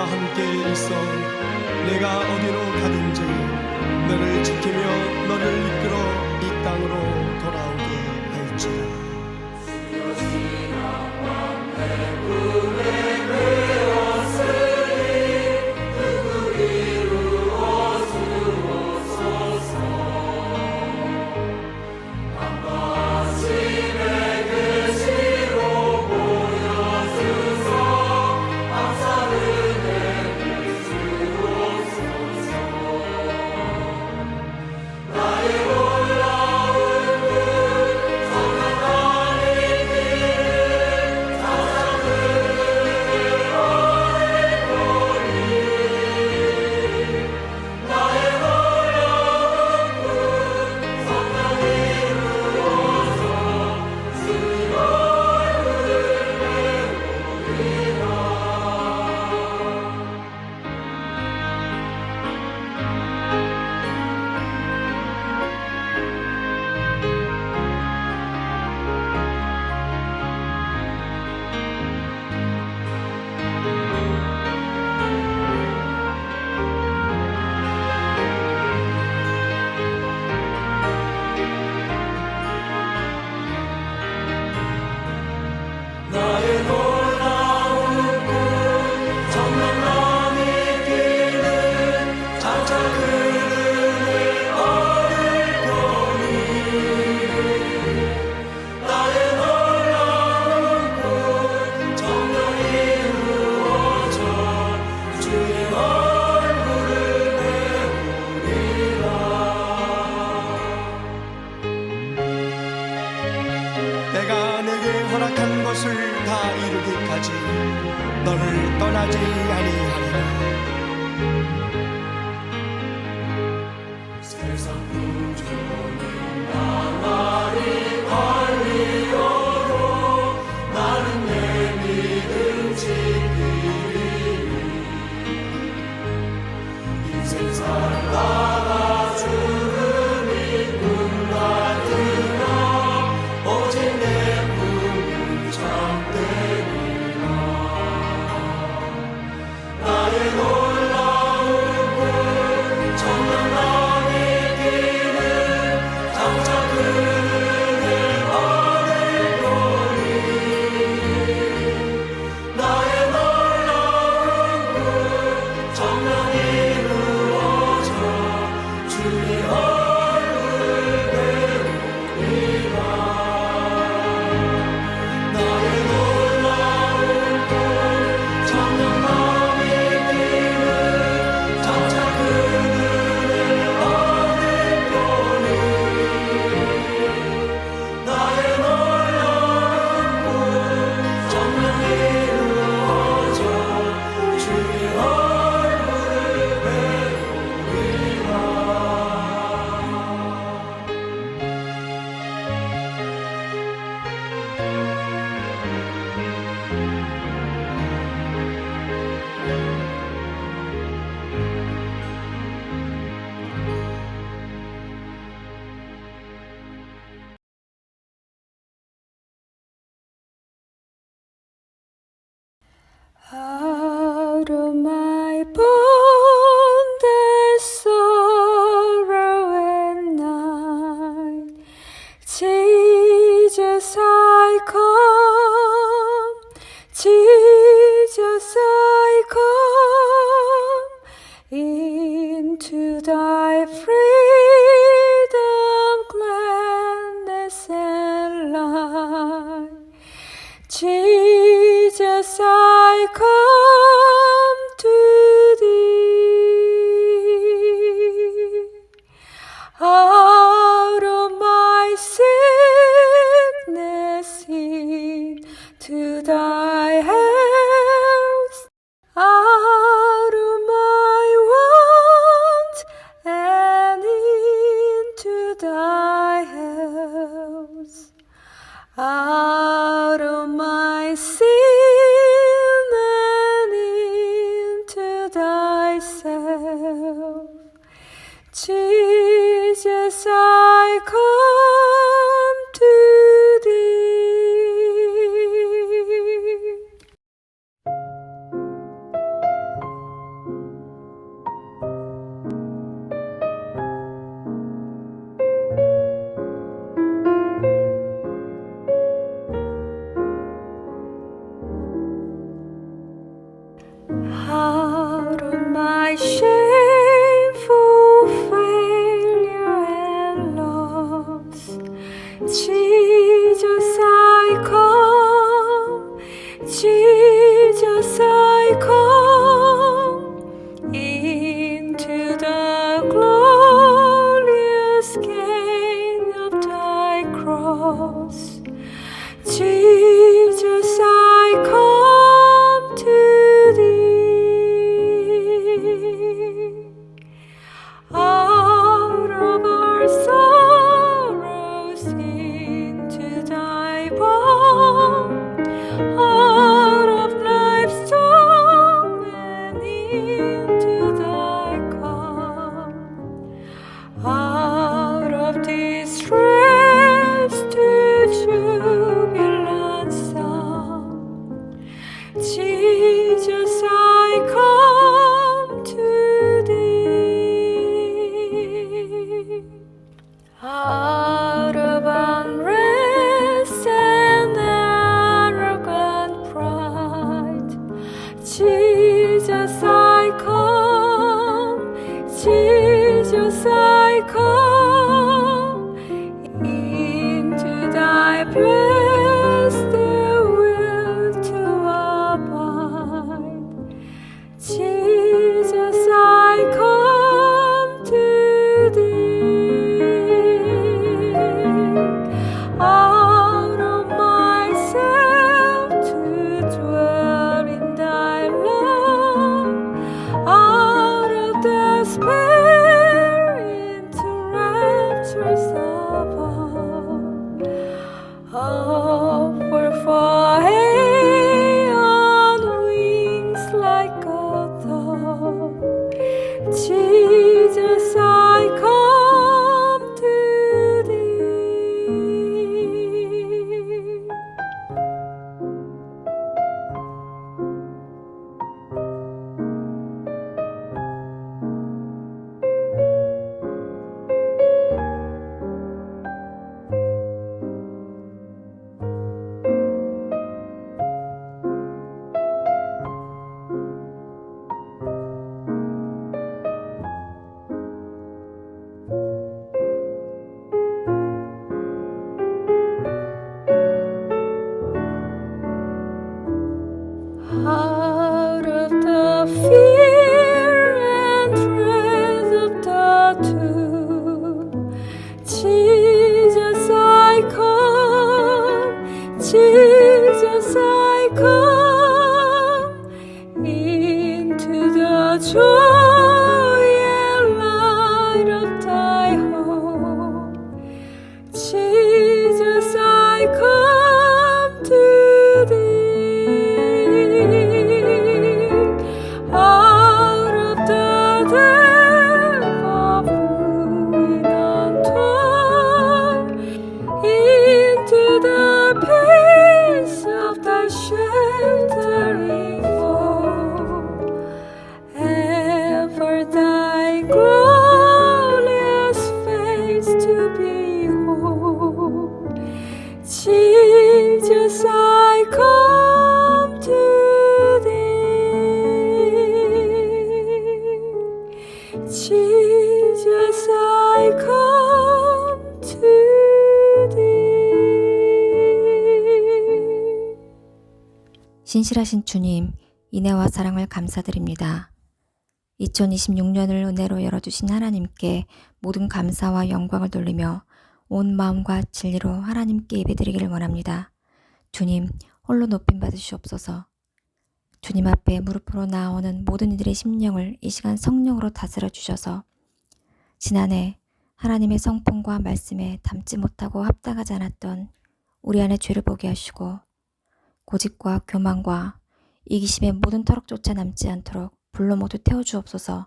나와 함께 있어 내가 어디로 가든지 너를 지키며 너를 이끌어 이 땅으로 돌아오게 할지라. 내가 내게 허락한 것을 다 이루기까지 너를 떠나지 아니하리라. 세상 구주는 나날이 관리어도 나는 내 믿음 지키리. 인생 살다가 죽음이 꿈 같으나 오직 내 꿈은 참되리라. 나의 놀라운 꿈 청명함의 길은 장차 그의 어릴 거니. 나의 놀라운 꿈 청명 이루어져 주의 얼굴을 배우리라. 나의 놀라운 꿈 청명함의 길은 장차 그의 어릴 거니. 나의 놀라운 꿈 청명 이루어져 주의 얼굴을 배우리라. Out of my bondage, sorrow and night, Jesus I come, Jesus I come, into thy freedom, gladness and light. Jesus, I come to thee. Out of my sickness into thy house, out of my want and into thy house. Out of my sin and into thyself, Jesus, I come to thee. Jesus, I come into the joy and light of thy home. Jesus, I come to thee out of the depth of ruin untorn into the peace of thy sheltering fold, and for thy glorious face to behold. Jesus, I come to thee. Jesus, I come to thee. 신실하신 주님, 인애와 사랑을 감사드립니다. 2026년을 은혜로 열어주신 하나님께 모든 감사와 영광을 돌리며 온 마음과 진리로 하나님께 예배드리기를 원합니다. 주님, 홀로 높임 받으시옵소서. 주님 앞에 무릎으로 나아오는 모든 이들의 심령을 이 시간 성령으로 다스려 주셔서 지난해 하나님의 성품과 말씀에 담지 못하고 합당하지 않았던 우리 안에 죄를 보게 하시고 고집과 교만과 이기심의 모든 터럭조차 남지 않도록 불로 모두 태워주옵소서.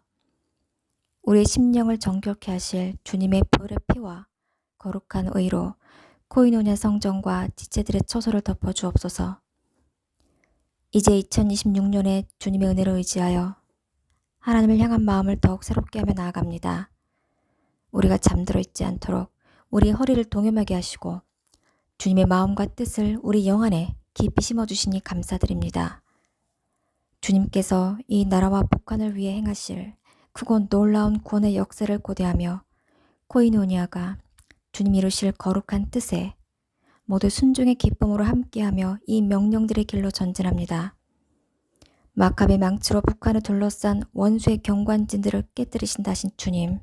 우리의 심령을 정결케 하실 주님의 보혈의 피와 거룩한 의로 코이노냐 성전과 지체들의 처소를 덮어주옵소서. 이제 2026년에 주님의 은혜를 의지하여 하나님을 향한 마음을 더욱 새롭게 하며 나아갑니다. 우리가 잠들어 있지 않도록 우리 허리를 동요하게 하시고 주님의 마음과 뜻을 우리 영 안에 깊이 심어주시니 감사드립니다. 주님께서 이 나라와 북한을 위해 행하실 크고 놀라운 구원의 역사를 고대하며 코이노니아가 주님 이루실 거룩한 뜻에 모두 순종의 기쁨으로 함께하며 이 명령들의 길로 전진합니다. 마카베 망치로 북한을 둘러싼 원수의 경관진들을 깨뜨리신다 하신 주님,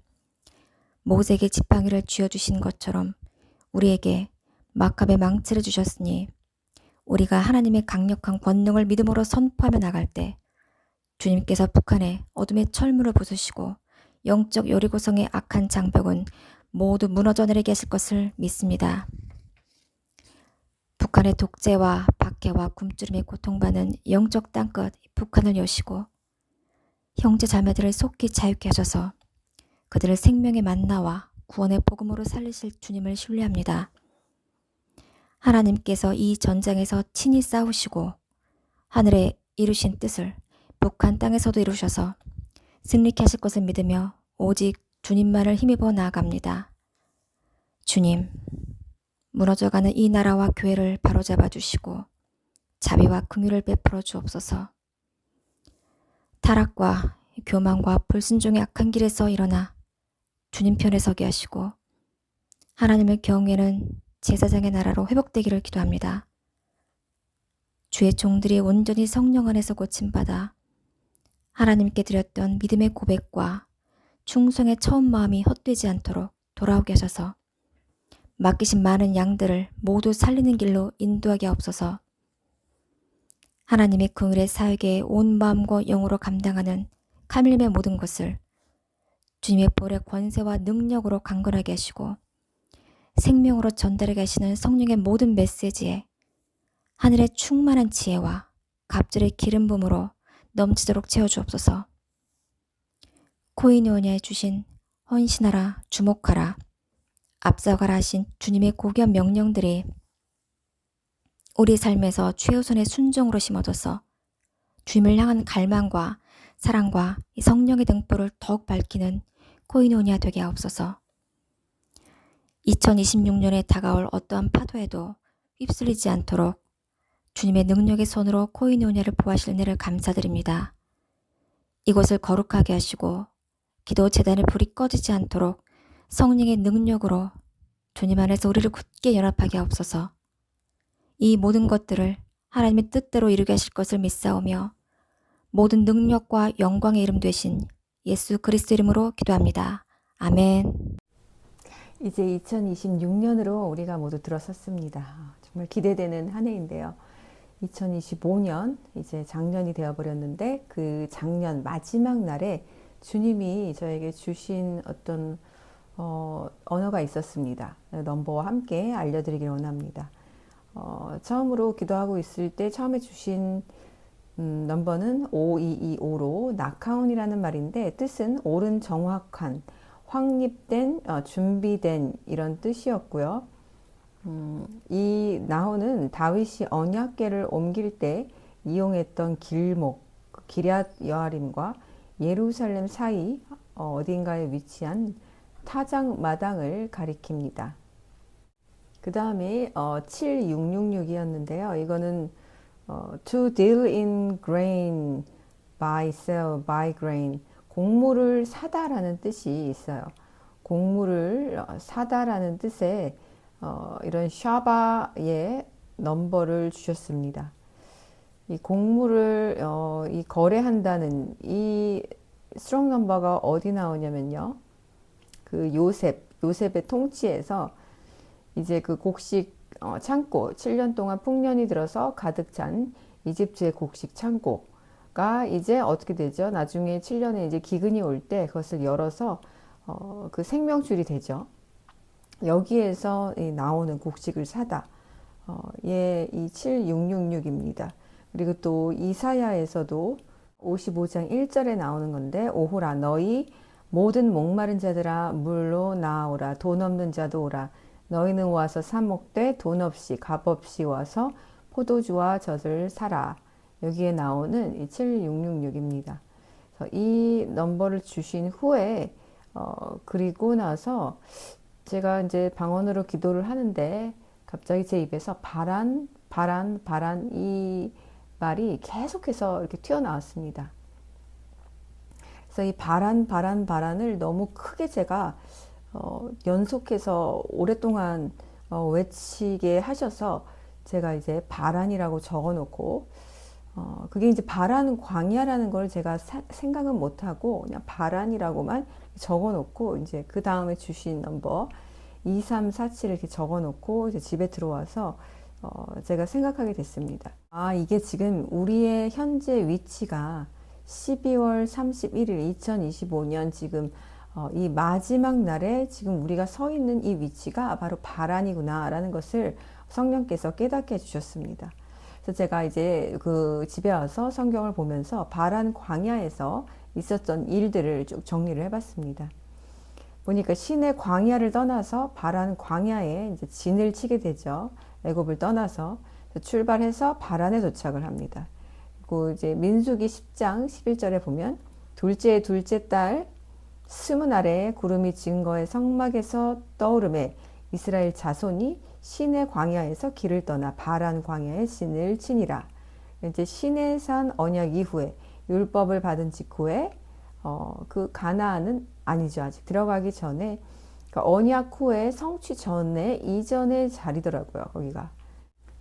모세에게 지팡이를 쥐어주신 것처럼 우리에게 마카베 망치를 주셨으니 우리가 하나님의 강력한 권능을 믿음으로 선포하며 나갈 때 주님께서 북한의 어둠의 철문을 부수시고 영적 여리고성의 악한 장벽은 모두 무너져 내리게 하실 것을 믿습니다. 북한의 독재와 박해와 굶주림에 고통받는 영적 땅끝 북한을 여시고 형제 자매들을 속히 자유케 하셔서 그들을 생명의 만나와 구원의 복음으로 살리실 주님을 신뢰합니다. 하나님께서 이 전장에서 친히 싸우시고 하늘에 이루신 뜻을 북한 땅에서도 이루셔서 승리케 하실 것을 믿으며 오직 주님만을 힘입어 나아갑니다. 주님, 무너져가는 이 나라와 교회를 바로잡아 주시고 자비와 긍휼을 베풀어 주옵소서. 타락과 교만과 불순종의 악한 길에서 일어나 주님 편에 서게 하시고 하나님을 경외하는 제사장의 나라로 회복되기를 기도합니다. 주의 종들이 온전히 성령 안에서 고침받아 하나님께 드렸던 믿음의 고백과 충성의 처음 마음이 헛되지 않도록 돌아오게 하셔서 맡기신 많은 양들을 모두 살리는 길로 인도하게 하옵소서. 하나님의 긍휼의 사역에 온 마음과 영으로 감당하는 카밀림의 모든 것을 주님의 볼의 권세와 능력으로 강건하게 하시고 생명으로 전달해 가시는 성령의 모든 메시지에 하늘의 충만한 지혜와 갑절의 기름 부음으로 넘치도록 채워주옵소서. 코이노니아에 주신 헌신하라, 주목하라, 앞서가라 하신 주님의 고귀한 명령들이 우리 삶에서 최우선의 순종으로 심어져서 주님을 향한 갈망과 사랑과 이 성령의 등불을 더욱 밝히는 코이노니아 되게 하옵소서. 2026년에 다가올 어떠한 파도에도 휩쓸리지 않도록 주님의 능력의 손으로 코이노니아를 보호하실 은혜를 감사드립니다. 이곳을 거룩하게 하시고 기도 제단의 불이 꺼지지 않도록 성령의 능력으로 주님 안에서 우리를 굳게 연합하게 하옵소서. 이 모든 것들을 하나님의 뜻대로 이루게 하실 것을 믿사오며 모든 능력과 영광의 이름 되신 예수 그리스도 이름으로 기도합니다. 아멘. 이제 2026년으로 우리가 모두 들어섰습니다. 정말 기대되는 한 해인데요. 2025년 이제 작년이 되어버렸는데 그 작년 마지막 날에 주님이 저에게 주신 어떤 언어가 있었습니다. 넘버와 함께 알려드리길 원합니다. 처음으로 기도하고 있을 때 처음에 주신 넘버는 5225로 나카온이라는 말인데 뜻은 옳은 정확한 확립된 준비된 이런 뜻이었고요. 이 나온은 다윗이 언약궤를 옮길 때 이용했던 길목 기럇 여아림과 예루살렘 사이 어딘가에 위치한 타작 마당을 가리킵니다. 그 다음에 7666이었는데요. 이거는 to deal in grain by sell by grain 곡물을 사다라는 뜻이 있어요. 곡물을 사다라는 뜻의 이런 샤바의 넘버를 주셨습니다. 이 곡물을 이 거래한다는 이 스트롱 넘버가 어디 나오냐면요. 그 요셉의 통치에서 이제 그 곡식 창고 7년 동안 풍년이 들어서 가득 찬 이집트의 곡식 창고가 이제 어떻게 되죠? 나중에 7년에 이제 기근이 올 때 그것을 열어서 그 생명줄이 되죠. 여기에서 나오는 곡식을 사다. 이 7666입니다. 그리고 또 이사야에서도 55장 1절에 나오는 건데 오호라 너희 모든 목마른 자들아 물로 나오라 돈 없는 자도 오라 너희는 와서 사 먹되 돈 없이 값 없이 와서 포도주와 젖을 사라. 여기에 나오는 이 7666입니다. 이 넘버를 주신 후에 그리고 나서 제가 이제 방언으로 기도를 하는데 갑자기 제 입에서 바란 이 말이 계속해서 이렇게 튀어나왔습니다. 그래서 이 바란을 너무 크게 제가 연속해서 오랫동안 외치게 하셔서 제가 이제 바란이라고 적어 놓고 그게 이제 바란 광야라는 걸 제가 생각은 못하고 그냥 바란이라고만 적어 놓고 이제 그 다음에 주신 넘버 2347 이렇게 적어 놓고 이제 집에 들어와서 제가 생각하게 됐습니다. 이게 지금 우리의 현재 위치가 12월 31일 2025년 지금 이 마지막 날에 지금 우리가 서 있는 이 위치가 바로 바란이구나 라는 것을 성령께서 깨닫게 해주셨습니다. 그래서 제가 이제 그 집에 와서 성경을 보면서 바란 광야에서 있었던 일들을 쭉 정리를 해봤습니다. 보니까 신의 광야를 떠나서 바란 광야에 이제 진을 치게 되죠. 애굽을 떠나서 출발해서 바란에 도착을 합니다. 그리고 이제 민수기 10장 11절에 보면 둘째 딸 스문 아래에 구름이 증거의 성막에서 떠오르매 이스라엘 자손이 신의 광야에서 길을 떠나 바란 광야에 진을 치니라. 이제 신의 산 언약 이후에 율법을 받은 직후에 그 가나안은 아니죠. 아직 들어가기 전에 그러니까 언약 후에 성취 전에 이전의 자리더라고요. 거기가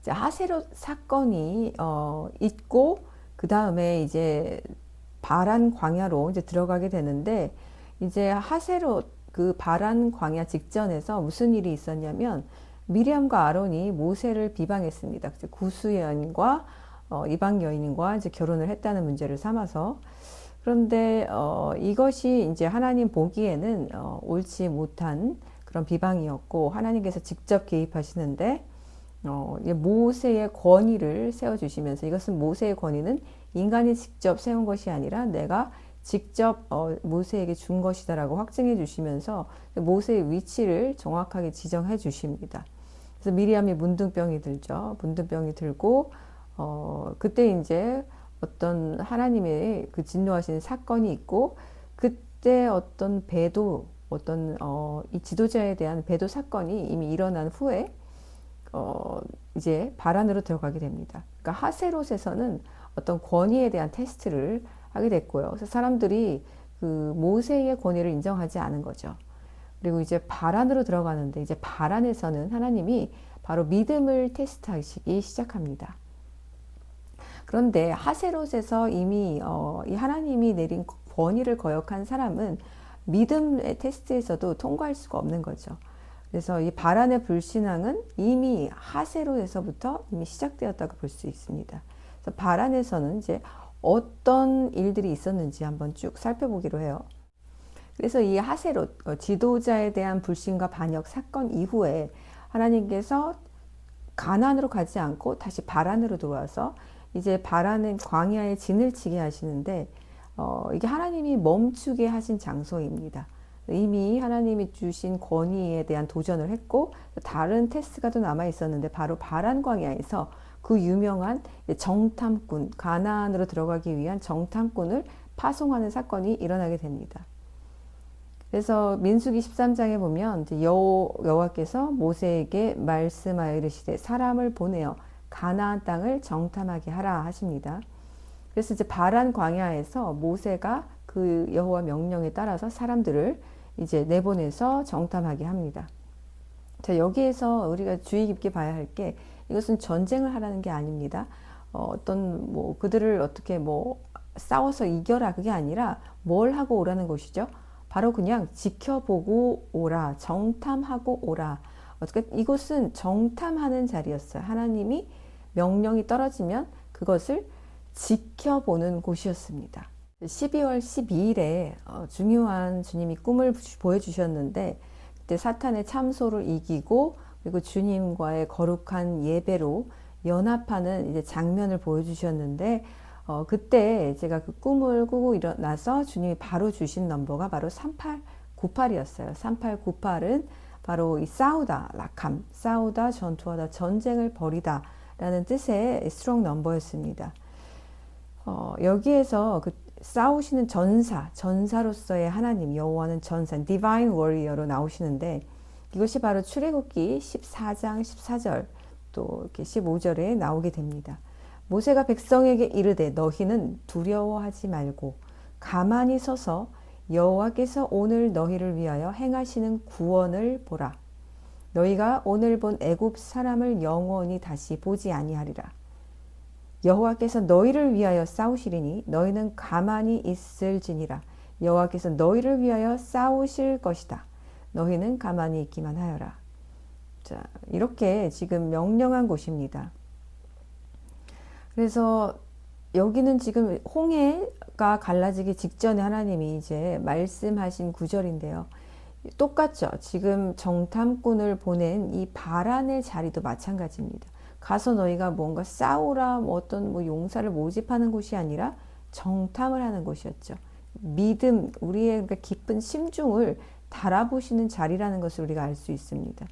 이제 하세롯 사건이 있고 그 다음에 이제 바란 광야로 이제 들어가게 되는데 이제 하세롯 그 바란 광야 직전에서 무슨 일이 있었냐면 미리암과 아론이 모세를 비방했습니다. 구수 여인과 이방 여인과 이제 결혼을 했다는 문제를 삼아서 그런데 이것이 이제 하나님 보기에는 옳지 못한 그런 비방이었고 하나님께서 직접 개입하시는데 모세의 권위를 세워주시면서 이것은 모세의 권위는 인간이 직접 세운 것이 아니라 내가 직접 모세에게 준 것이다라고 확증해 주시면서 모세의 위치를 정확하게 지정해 주십니다. 그래서 미리암이 문둥병이 들죠. 문둥병이 들고 그때 이제 어떤 하나님의 그 진노하시는 사건이 있고 그때 어떤 배도 어떤 이 지도자에 대한 배도 사건이 이미 일어난 후에 이제 바란으로 들어가게 됩니다. 그러니까 하세롯에서는 어떤 권위에 대한 테스트를 하게 됐고요. 그래서 사람들이 그 모세의 권위를 인정하지 않은 거죠. 그리고 이제 바란으로 들어가는데 이제 바란에서는 하나님이 바로 믿음을 테스트하시기 시작합니다. 그런데 하세롯에서 이미 이 하나님이 내린 권위를 거역한 사람은 믿음의 테스트에서도 통과할 수가 없는 거죠. 그래서 이 바란의 불신앙은 이미 하세로에서부터 이미 시작되었다고 볼 수 있습니다. 그래서 바란에서는 이제 어떤 일들이 있었는지 한번 쭉 살펴보기로 해요. 그래서 이 하세로 지도자에 대한 불신과 반역 사건 이후에 하나님께서 가나안으로 가지 않고 다시 바란으로 들어와서 이제 바란은 광야에 진을 치게 하시는데 이게 하나님이 멈추게 하신 장소입니다. 이미 하나님이 주신 권위에 대한 도전을 했고 다른 테스트가 또 남아 있었는데 바로 바란 광야에서 그 유명한 정탐꾼, 가나안으로 들어가기 위한 정탐꾼을 파송하는 사건이 일어나게 됩니다. 그래서 민수기 13장에 보면 이제 여호와께서 모세에게 말씀하여 이르시되 사람을 보내어 가나안 땅을 정탐하게 하라 하십니다. 그래서 이제 바란 광야에서 모세가 그 여호와 명령에 따라서 사람들을 이제 내보내서 정탐하게 합니다. 자, 여기에서 우리가 주의 깊게 봐야 할 게 이것은 전쟁을 하라는 게 아닙니다. 어떤 뭐 그들을 어떻게 뭐 싸워서 이겨라 그게 아니라 뭘 하고 오라는 것이죠. 바로 그냥 지켜보고 오라, 정탐하고 오라. 어떻게 이곳은 정탐하는 자리였어요. 하나님이 명령이 떨어지면 그것을 지켜보는 곳이었습니다. 12월 12일에 중요한 주님이 꿈을 보여주셨는데 그때 사탄의 참소를 이기고 그리고 주님과의 거룩한 예배로 연합하는 이제 장면을 보여주셨는데 그때 제가 그 꿈을 꾸고 일어나서 주님이 바로 주신 넘버가 바로 3898이었어요. 3898은 바로 이 싸우다, 라캄, 싸우다, 전투하다, 전쟁을 벌이다 라는 뜻의 스트롱 넘버였습니다. 여기에서 그 싸우시는 전사로서의 하나님, 여호와는 전사, 디바인 워리어로 나오시는데 이것이 바로 출애굽기 14장 14절 또 이렇게 15절에 나오게 됩니다. 모세가 백성에게 이르되 너희는 두려워하지 말고 가만히 서서 여호와께서 오늘 너희를 위하여 행하시는 구원을 보라. 너희가 오늘 본 애굽 사람을 영원히 다시 보지 아니하리라. 여호와께서 너희를 위하여 싸우시리니 너희는 가만히 있을지니라. 여호와께서 너희를 위하여 싸우실 것이다. 너희는 가만히 있기만 하여라. 자, 이렇게 지금 명령한 곳입니다. 그래서 여기는 지금 홍해가 갈라지기 직전에 하나님이 이제 말씀하신 구절인데요. 똑같죠. 지금 정탐꾼을 보낸 이 바란의 자리도 마찬가지입니다. 가서 너희가 뭔가 싸우라, 뭐 어떤 뭐 용사를 모집하는 곳이 아니라 정탐을 하는 곳이었죠. 믿음, 우리의 깊은 심중을 달아보시는 자리라는 것을 우리가 알 수 있습니다.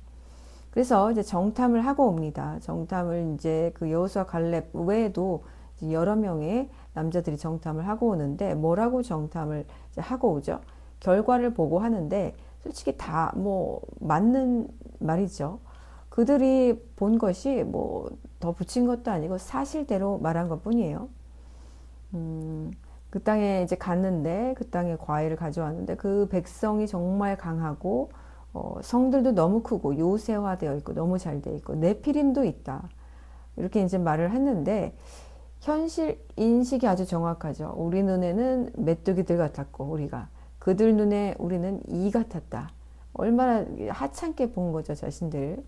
그래서 이제 정탐을 하고 옵니다. 정탐을 이제 그 여호수아 갈렙 외에도 여러 명의 남자들이 정탐을 하고 오는데 뭐라고 정탐을 이제 하고 오죠? 결과를 보고 하는데 솔직히 다 뭐 맞는 말이죠. 그들이 본 것이 뭐 더 붙인 것도 아니고 사실대로 말한 것 뿐이에요. 그 땅에 이제 갔는데 그 땅에 과일을 가져왔는데 그 백성이 정말 강하고 성들도 너무 크고 요새화되어 있고 너무 잘 되어 있고 네피림도 있다. 이렇게 이제 말을 했는데 현실 인식이 아주 정확하죠. 우리 눈에는 메뚜기들 같았고 우리가 그들 눈에 우리는 이 같았다. 얼마나 하찮게 본 거죠, 자신들.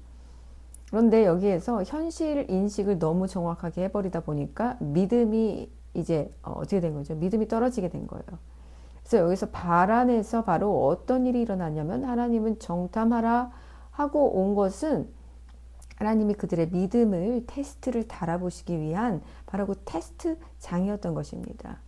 그런데 여기에서 현실 인식을 너무 정확하게 해버리다 보니까 믿음이 이제 어떻게 된 거죠? 믿음이 떨어지게 된 거예요. 그래서 여기서 바란에서 바로 어떤 일이 일어나냐면 하나님은 정탐하라 하고 온 것은 하나님이 그들의 믿음을 테스트를 달아보시기 위한 바로 그 테스트장이었던 것입니다.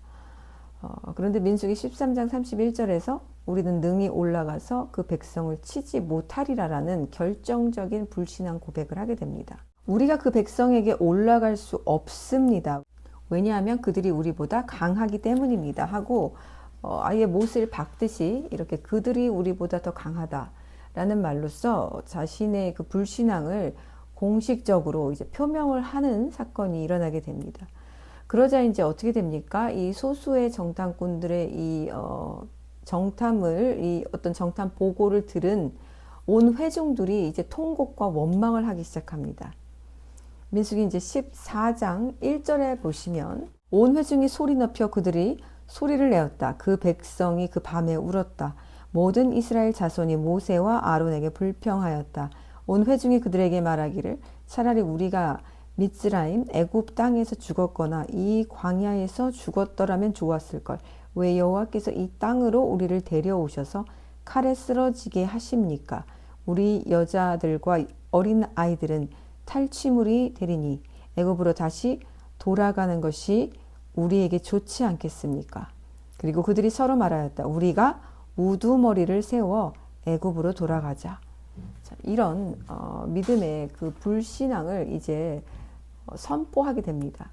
그런데 민수기 13장 31절에서 우리는 능히 올라가서 그 백성을 치지 못하리라라는 결정적인 불신앙 고백을 하게 됩니다. 우리가 그 백성에게 올라갈 수 없습니다. 왜냐하면 그들이 우리보다 강하기 때문입니다 하고 아예 못을 박듯이 이렇게 그들이 우리보다 더 강하다라는 말로써 자신의 그 불신앙을 공식적으로 이제 표명을 하는 사건이 일어나게 됩니다. 그러자 이제 어떻게 됩니까? 이 소수의 정탐꾼들의 이 정탐을 이 어떤 정탐 보고를 들은 온 회중들이 이제 통곡과 원망을 하기 시작합니다. 민수기 이제 14장 1절에 보시면 온 회중이 소리 높여 그들이 소리를 내었다. 그 백성이 그 밤에 울었다. 모든 이스라엘 자손이 모세와 아론에게 불평하였다. 온 회중이 그들에게 말하기를 차라리 우리가 미스라임 애굽 땅에서 죽었거나 이 광야에서 죽었더라면 좋았을걸. 왜 여호와께서 이 땅으로 우리를 데려오셔서 칼에 쓰러지게 하십니까? 우리 여자들과 어린 아이들은 탈취물이 되리니 애굽으로 다시 돌아가는 것이 우리에게 좋지 않겠습니까? 그리고 그들이 서로 말하였다. 우리가 우두머리를 세워 애굽으로 돌아가자. 자, 이런 믿음의 그 불신앙을 이제 선포하게 됩니다.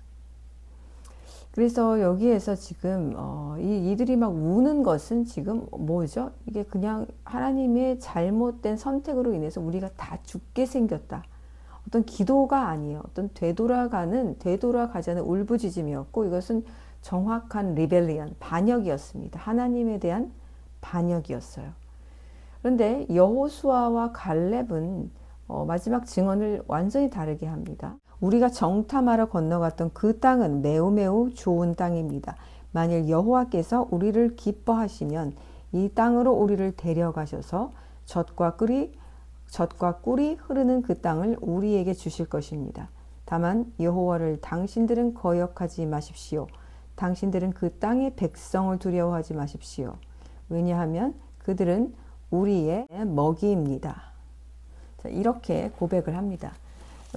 그래서 여기에서 지금 이들이 막 우는 것은 지금 뭐죠? 이게 그냥 하나님의 잘못된 선택으로 인해서 우리가 다 죽게 생겼다. 어떤 기도가 아니에요. 어떤 되돌아가지 않은 울부짖음이었고 이것은 정확한 리벨리언, 반역이었습니다. 하나님에 대한 반역이었어요. 그런데 여호수아와 갈렙은 마지막 증언을 완전히 다르게 합니다. 우리가 정탐하러 건너갔던 그 땅은 매우 매우 좋은 땅입니다. 만일 여호와께서 우리를 기뻐하시면 이 땅으로 우리를 데려가셔서 젖과 꿀이 흐르는 그 땅을 우리에게 주실 것입니다. 다만 여호와를 당신들은 거역하지 마십시오. 당신들은 그 땅의 백성을 두려워하지 마십시오. 왜냐하면 그들은 우리의 먹이입니다. 자, 이렇게 고백을 합니다.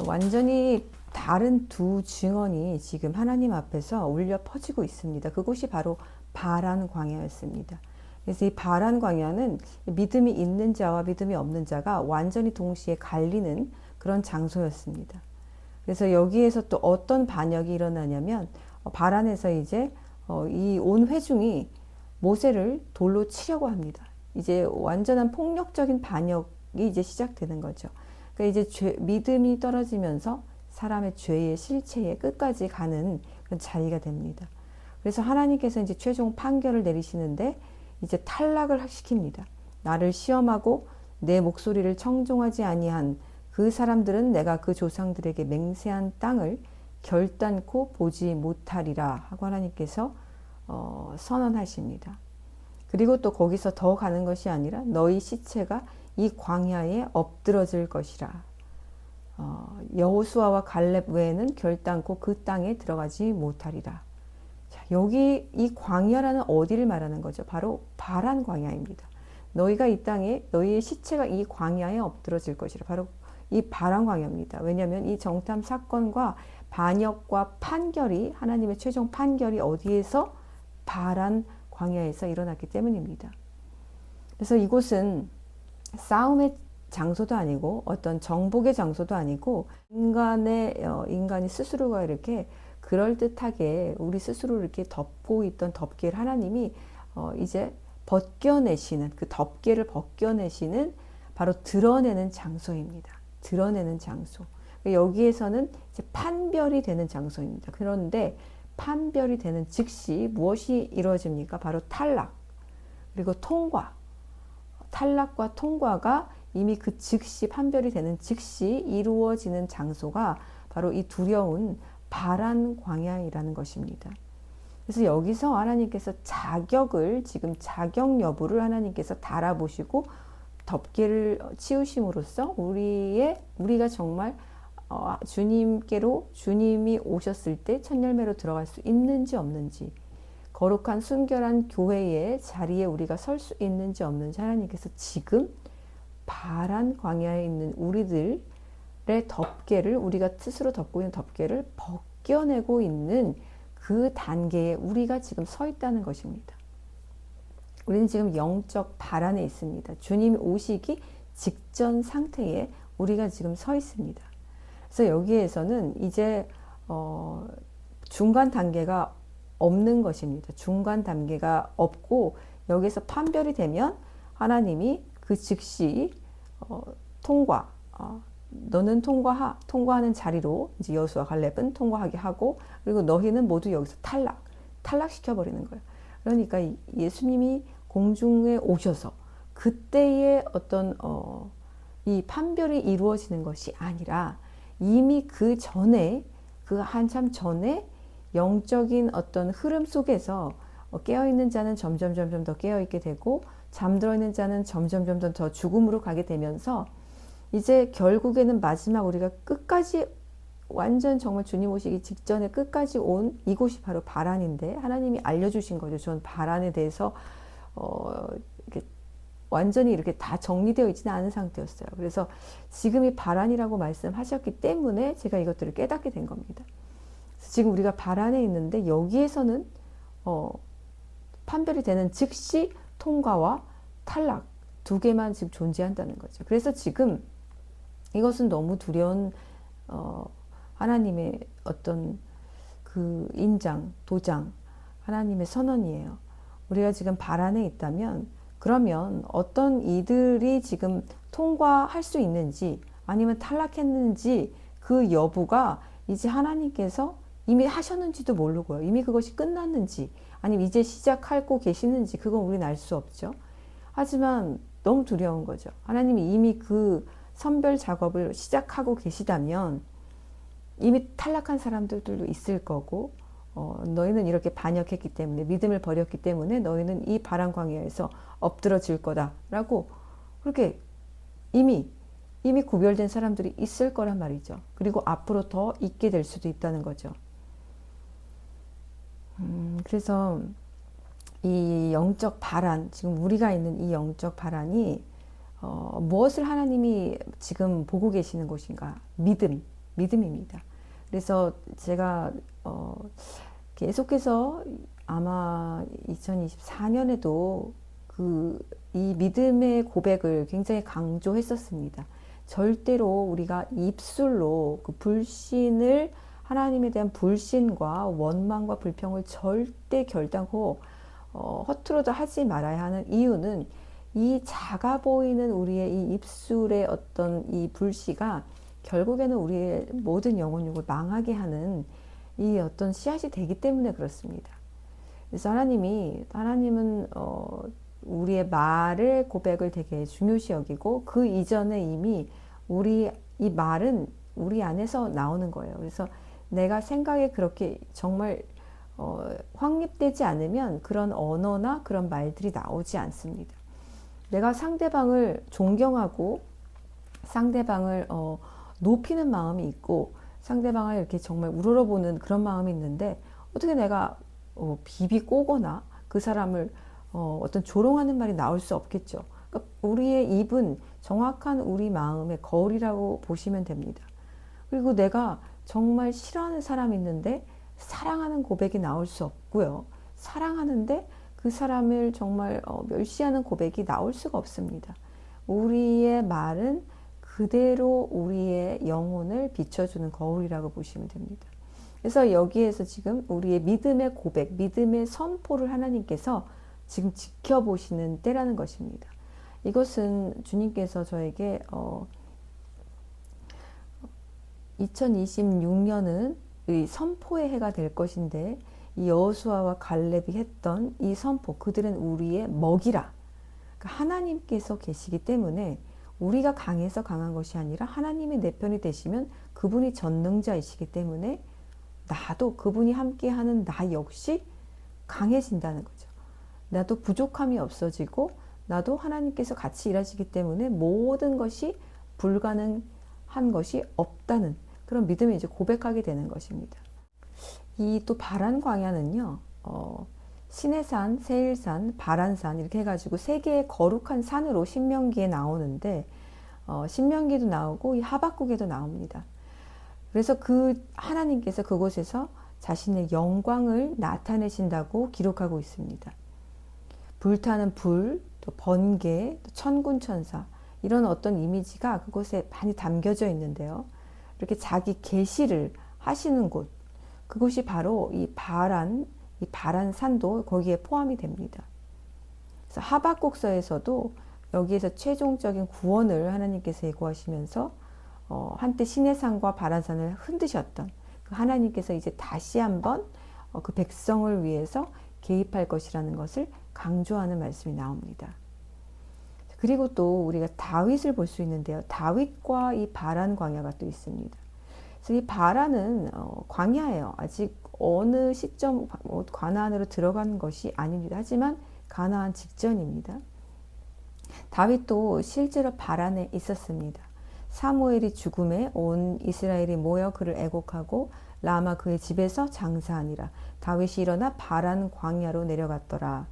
완전히 다른 두 증언이 지금 하나님 앞에서 울려 퍼지고 있습니다. 그곳이 바로 바란 광야였습니다. 그래서 이 바란 광야는 믿음이 있는 자와 믿음이 없는 자가 완전히 동시에 갈리는 그런 장소였습니다. 그래서 여기에서 또 어떤 반역이 일어나냐면 바란에서 이제 이 온 회중이 모세를 돌로 치려고 합니다. 이제 완전한 폭력적인 반역이 이제 시작되는 거죠. 그러니까 이제 믿음이 떨어지면서 사람의 죄의 실체에 끝까지 가는 그런 자리가 됩니다. 그래서 하나님께서 이제 최종 판결을 내리시는데 이제 탈락을 시킵니다. 나를 시험하고 내 목소리를 청종하지 아니한 그 사람들은 내가 그 조상들에게 맹세한 땅을 결단코 보지 못하리라 하고 하나님께서 선언하십니다. 그리고 또 거기서 더 가는 것이 아니라 너희 시체가 이 광야에 엎드러질 것이라. 여호수아와 갈렙 외에는 결단코 그 땅에 들어가지 못하리라. 자, 여기 이 광야라는 어디를 말하는 거죠? 바로 바란 광야입니다. 너희가 이 땅에 너희의 시체가 이 광야에 엎드러질 것이라. 바로 이 바란 광야입니다. 왜냐하면 이 정탐 사건과 반역과 판결이 하나님의 최종 판결이 어디에서 바란 광야에서 일어났기 때문입니다. 그래서 이곳은 싸움의 장소도 아니고 어떤 정복의 장소도 아니고 인간이 스스로가 이렇게 그럴듯하게 우리 스스로 이렇게 덮고 있던 덮개를 하나님이 이제 벗겨내시는 그 덮개를 벗겨내시는 바로 드러내는 장소입니다. 드러내는 장소. 여기에서는 이제 판별이 되는 장소입니다. 그런데 판별이 되는 즉시 무엇이 이루어집니까? 바로 탈락 그리고 통과. 탈락과 통과가 이미 그 즉시 판별이 되는 즉시 이루어지는 장소가 바로 이 두려운 바란 광야이라는 것입니다. 그래서 여기서 하나님께서 지금 자격 여부를 하나님께서 달아보시고 덮개를 치우심으로써 우리가 정말 주님이 오셨을 때 첫 열매로 들어갈 수 있는지 없는지, 거룩한 순결한 교회의 자리에 우리가 설 수 있는지 없는지 하나님께서 지금 바란 광야에 있는 우리들의 덮개를, 우리가 스스로 덮고 있는 덮개를 벗겨내고 있는 그 단계에 우리가 지금 서 있다는 것입니다. 우리는 지금 영적 바란에 있습니다. 주님이 오시기 직전 상태에 우리가 지금 서 있습니다. 그래서 여기에서는 이제 중간 단계가 없는 것입니다. 중간 단계가 없고 여기서 판별이 되면 하나님이 그 즉시 통과, 너는 통과하는 자리로 이제 여호수아 갈렙은 통과하게 하고, 그리고 너희는 모두 여기서 탈락시켜버리는 거예요. 그러니까 예수님이 공중에 오셔서 그때의 어떤 이 판별이 이루어지는 것이 아니라 이미 그 한참 전에 영적인 어떤 흐름 속에서 깨어있는 자는 점점 더 깨어있게 되고 잠들어 있는 자는 점점 더 죽음으로 가게 되면서 이제 결국에는 마지막 우리가 끝까지 완전 정말 주님 오시기 직전에 끝까지 온 이곳이 바로 바란인데 하나님이 알려주신 거죠. 전 바란에 대해서 이렇게 완전히 이렇게 다 정리되어 있지는 않은 상태였어요. 그래서 지금이 바란이라고 말씀하셨기 때문에 제가 이것들을 깨닫게 된 겁니다. 지금 우리가 바란에 있는데 여기에서는 판별이 되는 즉시 통과와 탈락 두 개만 지금 존재한다는 거죠. 그래서 지금 이것은 너무 두려운 하나님의 어떤 그 인장, 도장, 하나님의 선언이에요. 우리가 지금 바란에 있다면 그러면 어떤 이들이 지금 통과할 수 있는지 아니면 탈락했는지 그 여부가 이제 하나님께서 이미 하셨는지도 모르고요. 이미 그것이 끝났는지 아니면 이제 시작하고 계시는지 그건 우리는 알 수 없죠. 하지만 너무 두려운 거죠. 하나님이 이미 그 선별 작업을 시작하고 계시다면 이미 탈락한 사람들도 있을 거고 너희는 이렇게 반역했기 때문에 믿음을 버렸기 때문에 너희는 이 바란 광야에서 엎드러질 거다라고 그렇게 이미 구별된 사람들이 있을 거란 말이죠. 그리고 앞으로 더 있게 될 수도 있다는 거죠. 그래서 이 영적 바란, 지금 우리가 있는 이 영적 바란이 무엇을 하나님이 지금 보고 계시는 곳인가? 믿음입니다. 그래서 제가 계속해서 아마 2024년에도 이 믿음의 고백을 굉장히 강조했었습니다. 절대로 우리가 입술로 그 불신을 하나님에 대한 불신과 원망과 불평을 절대 결단코 허투루도 하지 말아야 하는 이유는 이 작아 보이는 우리의 이 입술의 어떤 이 불씨가 결국에는 우리의 모든 영혼육을 망하게 하는 이 어떤 씨앗이 되기 때문에 그렇습니다. 그래서 하나님은 우리의 말의 고백을 되게 중요시 여기고 그 이전에 이미 이 말은 우리 안에서 나오는 거예요. 그래서 내가 생각에 그렇게 정말 확립되지 않으면 그런 언어나 그런 말들이 나오지 않습니다. 내가 상대방을 존경하고 상대방을 높이는 마음이 있고 상대방을 이렇게 정말 우러러보는 그런 마음이 있는데 어떻게 내가 비비꼬거나 그 사람을 어떤 조롱하는 말이 나올 수 없겠죠. 그러니까 우리의 입은 정확한 우리 마음의 거울이라고 보시면 됩니다. 그리고 내가 정말 싫어하는 사람이 있는데 사랑하는 고백이 나올 수 없고요. 사랑하는데 그 사람을 정말 멸시하는 고백이 나올 수가 없습니다. 우리의 말은 그대로 우리의 영혼을 비춰주는 거울이라고 보시면 됩니다. 그래서 여기에서 지금 우리의 믿음의 고백, 믿음의 선포를 하나님께서 지금 지켜보시는 때라는 것입니다. 이것은 주님께서 저에게 2026년은 이 선포의 해가 될 것인데 이 여호수아와 갈렙이 했던 이 선포, 그들은 우리의 먹이라. 그러니까 하나님께서 계시기 때문에 우리가 강해서 강한 것이 아니라 하나님이 내 편이 되시면 그분이 전능자이시기 때문에 나도 그분이 함께하는 나 역시 강해진다는 거죠. 나도 부족함이 없어지고 나도 하나님께서 같이 일하시기 때문에 모든 것이 불가능한 것이 없다는 그런 믿음을 이제 고백하게 되는 것입니다. 이 또 바란 광야는요, 시내산, 세일산, 바란산 이렇게 해가지고 세 개의 거룩한 산으로 신명기에 나오는데 신명기도 나오고 이 하박국에도 나옵니다. 그래서 하나님께서 그곳에서 자신의 영광을 나타내신다고 기록하고 있습니다. 불타는 불, 또 번개, 또 천군천사 이런 어떤 이미지가 그곳에 많이 담겨져 있는데요. 이렇게 자기 계시를 하시는 곳, 그곳이 바로 이 바란산도 거기에 포함이 됩니다. 그래서 하박국서에서도 여기에서 최종적인 구원을 하나님께서 예고하시면서 한때 시내산과 바란산을 흔드셨던 그 하나님께서 이제 다시 한번 그 백성을 위해서 개입할 것이라는 것을 강조하는 말씀이 나옵니다. 그리고 또 우리가 다윗을 볼 수 있는데요. 다윗과 이 바란 광야가 또 있습니다. 그래서 이 바란은 광야예요. 아직 어느 시점 가나안으로 들어간 것이 아닙니다. 하지만 가나안 직전입니다. 다윗도 실제로 바란에 있었습니다. 사무엘이 죽음에 온 이스라엘이 모여 그를 애곡하고 라마 그의 집에서 장사하니라. 다윗이 일어나 바란 광야로 내려갔더라.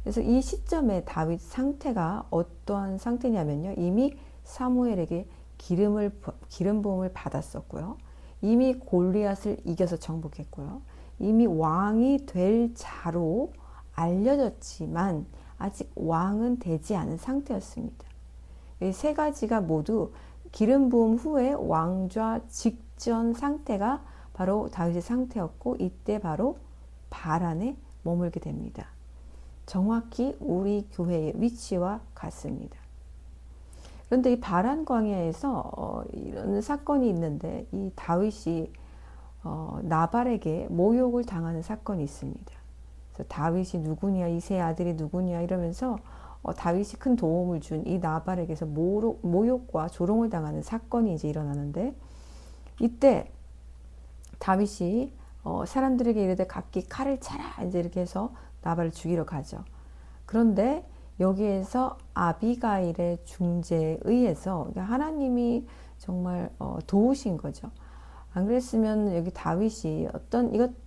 그래서 이 시점에 다윗 상태가 어떠한 상태냐면요. 이미 사무엘에게 기름 부음을 받았었고요. 이미 골리앗을 이겨서 정복했고요. 이미 왕이 될 자로 알려졌지만 아직 왕은 되지 않은 상태였습니다. 이 세 가지가 모두 기름 부음 후에 왕좌 직전 상태가 바로 다윗의 상태였고 이때 바로 바란에 머물게 됩니다. 정확히 우리 교회의 위치와 같습니다. 그런데 이 바란 광야에서 이런 사건이 있는데 이 다윗이 나발에게 모욕을 당하는 사건이 있습니다. 그래서 다윗이 누구냐, 이 세 아들이 누구냐 이러면서 다윗이 큰 도움을 준 이 나발에게서 모욕과 조롱을 당하는 사건이 이제 일어나는데 이때 다윗이 사람들에게 이르되 각기 칼을 차라 이제 이렇게 해서 나발을 죽이러 가죠. 그런데 여기에서 아비가일의 중재에 의해서 하나님이 정말 도우신 거죠. 안 그랬으면 여기 다윗이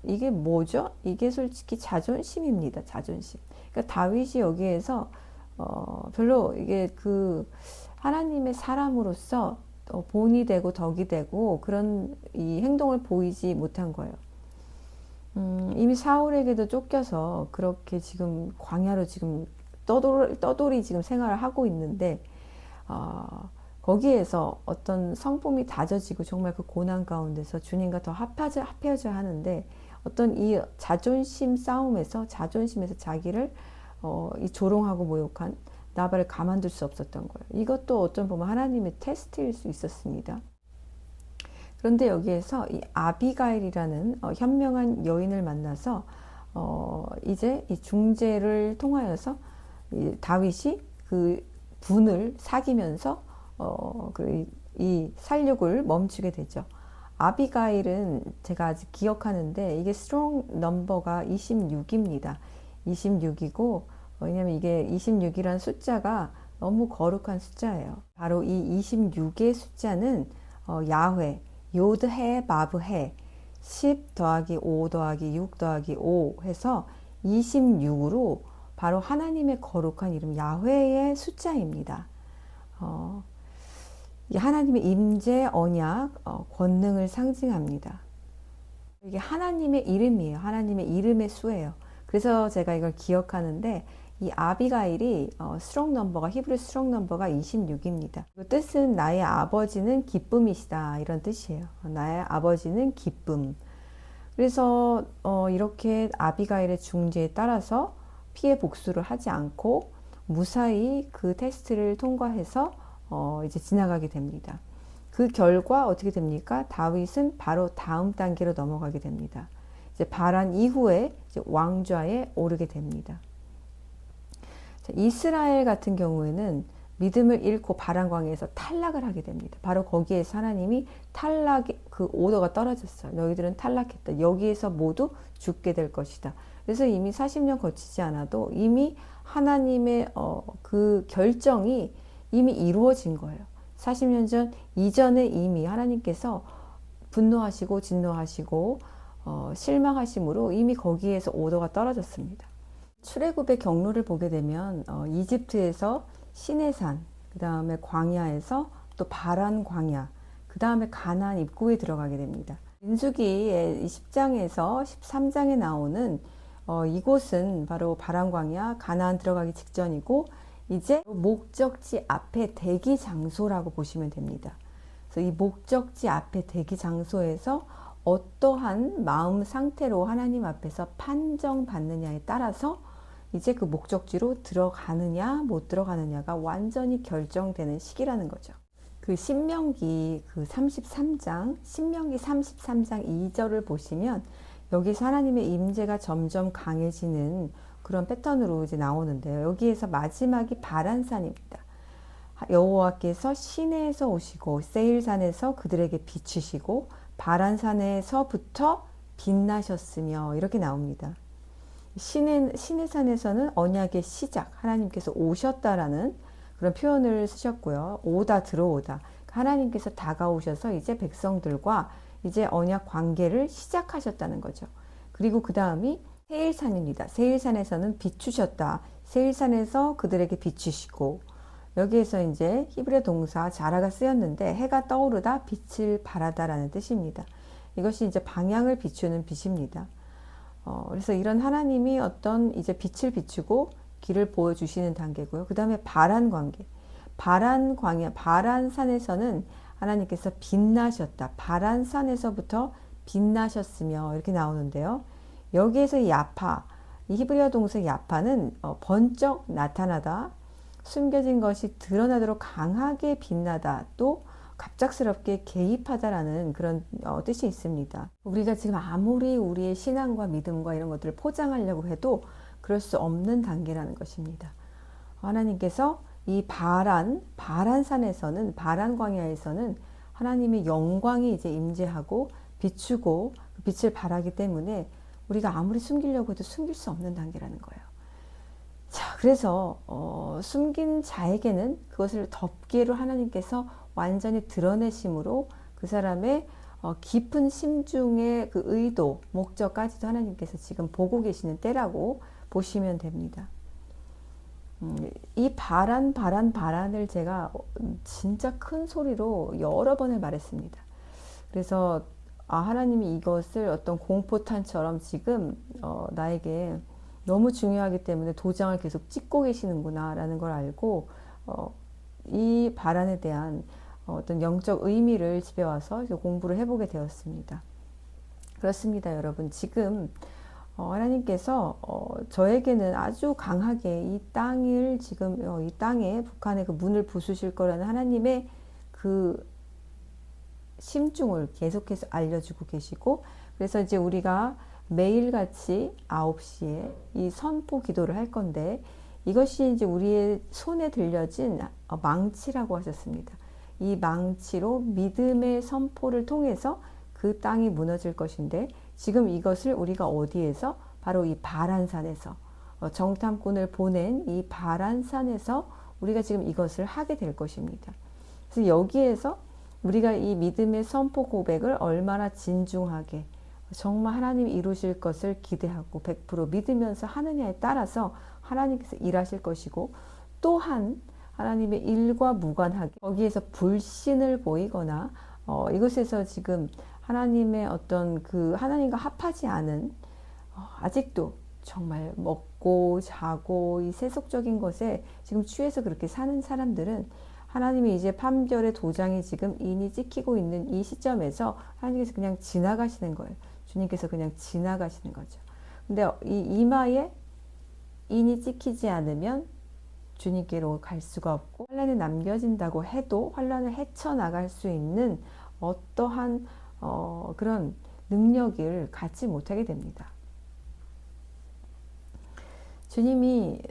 이게 뭐죠? 이게 솔직히 자존심입니다. 자존심. 그러니까 다윗이 여기에서 별로 이게 하나님의 사람으로서 본이 되고 덕이 되고 그런 이 행동을 보이지 못한 거예요. 이미 사울에게도 쫓겨서 그렇게 지금 광야로 지금 떠돌이 지금 생활을 하고 있는데 거기에서 어떤 성품이 다져지고 정말 그 고난 가운데서 주님과 더 합해져야 하는데 어떤 이 자존심 싸움에서 자존심에서 자기를 이 조롱하고 모욕한 나발을 가만둘 수 없었던 거예요. 이것도 어떤 보면 하나님의 테스트일 수 있었습니다. 그런데 여기에서 이 아비가일이라는 현명한 여인을 만나서 이제 이 중재를 통하여서 이 다윗이 그 분을 사귀면서 이 살육을 멈추게 되죠. 아비가일은 제가 아직 기억하는데 이게 스트롱 넘버가 26입니다. 26이고 왜냐면 이게 26이라는 숫자가 너무 거룩한 숫자예요. 바로 이 26의 숫자는 야훼, 요드해, 바브해 10 더하기 5 더하기 6 더하기 5 해서 26으로 바로 하나님의 거룩한 이름 야훼의 숫자입니다. 하나님의 임재, 언약, 권능을 상징합니다. 이게 하나님의 이름이에요. 하나님의 이름의 수예요. 그래서 제가 이걸 기억하는데 이 아비가일이 스트롱 넘버가 히브리 스트롱 넘버가 26입니다. 그 뜻은 나의 아버지는 기쁨이시다 이런 뜻이에요. 나의 아버지는 기쁨. 그래서 이렇게 아비가일의 중재에 따라서 피해 복수를 하지 않고 무사히 그 테스트를 통과해서 이제 지나가게 됩니다. 그 결과 어떻게 됩니까? 다윗은 바로 다음 단계로 넘어가게 됩니다. 이제 바란 이후에 이제 왕좌에 오르게 됩니다. 자, 이스라엘 같은 경우에는 믿음을 잃고 바란 광야에서 탈락을 하게 됩니다. 바로 거기에서 하나님이 탈락의 그 오더가 떨어졌어요. 너희들은 탈락했다. 여기에서 모두 죽게 될 것이다. 그래서 이미 40년 거치지 않아도 이미 하나님의 그 결정이 이미 이루어진 거예요. 40년 전 이전에 이미 하나님께서 분노하시고 진노하시고 실망하심으로 이미 거기에서 오더가 떨어졌습니다. 출애굽의 경로를 보게 되면 이집트에서 시내산, 그 다음에 광야에서 또 바란 광야, 그 다음에 가나안 입구에 들어가게 됩니다. 민수기의 10장에서 13장에 나오는 이곳은 바로 바란 광야, 가나안 들어가기 직전이고 이제 목적지 앞에 대기 장소라고 보시면 됩니다. 그래서 이 목적지 앞에 대기 장소에서 어떠한 마음 상태로 하나님 앞에서 판정받느냐에 따라서 이제 그 목적지로 들어가느냐 못 들어가느냐가 완전히 결정되는 시기라는 거죠. 그 신명기 33장 2절을 보시면 여기서 하나님의 임재가 점점 강해지는 그런 패턴으로 이제 나오는데요. 여기에서 마지막이 바란산입니다. 여호와께서 시내에서 오시고 세일산에서 그들에게 비추시고 바란산에서부터 빛나셨으며 이렇게 나옵니다. 시내산에서는 언약의 시작, 하나님께서 오셨다라는 그런 표현을 쓰셨고요. 오다 들어오다. 하나님께서 다가오셔서 이제 백성들과 이제 언약 관계를 시작하셨다는 거죠. 그리고 그 다음이 세일산입니다. 세일산에서는 비추셨다. 세일산에서 그들에게 비추시고, 여기에서 이제 히브리 동사 자라가 쓰였는데 해가 떠오르다 빛을 발하다라는 뜻입니다. 이것이 이제 방향을 비추는 빛입니다. 그래서 이런 하나님이 어떤 이제 빛을 비추고 길을 보여주시는 단계고요. 그 다음에 바란 관계. 바란 광야, 바란산에서는 하나님께서 빛나셨다. 바란산에서부터 빛나셨으며 이렇게 나오는데요. 여기에서 이 야파, 이 히브리어 동사 야파는 번쩍 나타나다, 숨겨진 것이 드러나도록 강하게 빛나다, 또 갑작스럽게 개입하다라는 그런 뜻이 있습니다. 우리가 지금 아무리 우리의 신앙과 믿음과 이런 것들을 포장하려고 해도 그럴 수 없는 단계라는 것입니다. 하나님께서 이 바란산에서는, 바란 광야에서는 하나님의 영광이 이제 임재하고 비추고 그 빛을 발하기 때문에 우리가 아무리 숨기려고 해도 숨길 수 없는 단계라는 거예요. 자, 그래서 숨긴 자에게는 그것을 덮개로 하나님께서 완전히 드러내심으로 그 사람의 깊은 심중의 그 의도, 목적까지도 하나님께서 지금 보고 계시는 때라고 보시면 됩니다. 이 바란을 제가 진짜 큰 소리로 여러 번을 말했습니다. 그래서 하나님이 이것을 어떤 공포탄처럼 지금 나에게 너무 중요하기 때문에 도장을 계속 찍고 계시는구나 라는 걸 알고 이 바란에 대한 어떤 영적 의미를 집에 와서 공부를 해보게 되었습니다. 그렇습니다, 여러분. 지금 하나님께서 저에게는 아주 강하게 이 땅을 지금 이 땅에 북한의 그 문을 부수실 거라는 하나님의 그 심중을 계속해서 알려주고 계시고, 그래서 이제 우리가 매일같이 9시에 이 선포 기도를 할 건데, 이것이 이제 우리의 손에 들려진 망치라고 하셨습니다. 이 망치로 믿음의 선포를 통해서 그 땅이 무너질 것인데, 지금 이것을 우리가 어디에서? 바로 이 바란산에서, 정탐꾼을 보낸 이 바란산에서 우리가 지금 이것을 하게 될 것입니다. 그래서 여기에서 우리가 이 믿음의 선포 고백을 얼마나 진중하게 정말 하나님이 이루실 것을 기대하고 100% 믿으면서 하느냐에 따라서 하나님께서 일하실 것이고, 또한 하나님의 일과 무관하게 거기에서 불신을 보이거나 이것에서 지금 하나님의 어떤 그 하나님과 합하지 않은 아직도 정말 먹고 자고 이 세속적인 것에 지금 취해서 그렇게 사는 사람들은 하나님이 이제 판결의 도장이 지금 인이 찍히고 있는 이 시점에서 하나님께서 그냥 지나가시는 거예요. 주님께서 그냥 지나가시는 거죠. 근데 이 이마에 인이 찍히지 않으면 주님께로 갈 수가 없고, 환란에 남겨진다고 해도 환란을 헤쳐나갈 수 있는 어떠한 그런 능력을 갖지 못하게 됩니다. 주님이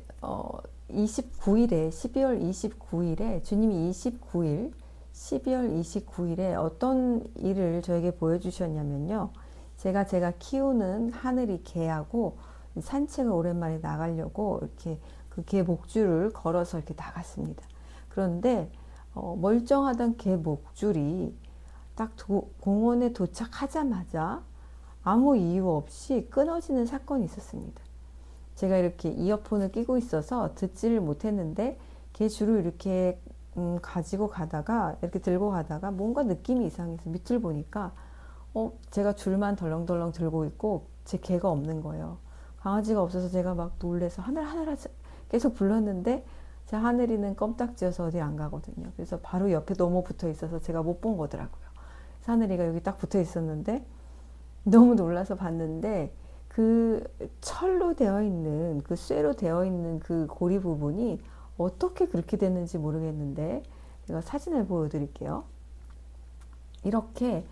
29일에 12월 29일에 주님이 12월 29일에 어떤 일을 저에게 보여주셨냐면요. 제가 키우는 하늘이 개하고 산책을 오랜만에 나가려고 이렇게 그 개 목줄을 걸어서 이렇게 나갔습니다. 그런데 멀쩡하던 개 목줄이 딱 공원에 도착하자마자 아무 이유 없이 끊어지는 사건이 있었습니다. 제가 이렇게 이어폰을 끼고 있어서 듣지를 못했는데 개 줄을 이렇게 가지고 가다가 이렇게 들고 가다가 뭔가 느낌이 이상해서 밑을 보니까 제가 줄만 덜렁덜렁 들고 있고 제 개가 없는 거예요. 강아지가 없어서 제가 막 놀래서 하늘 계속 불렀는데 제 하늘이는 껌딱지여서 어디 안 가거든요. 그래서 바로 옆에 너무 붙어 있어서 제가 못 본 거더라고요. 하늘이가 여기 딱 붙어 있었는데 너무 놀라서 봤는데 그 철로 되어 있는 그 쇠로 되어 있는 그 고리 부분이 어떻게 그렇게 됐는지 모르겠는데 제가 사진을 보여드릴게요. 이렇게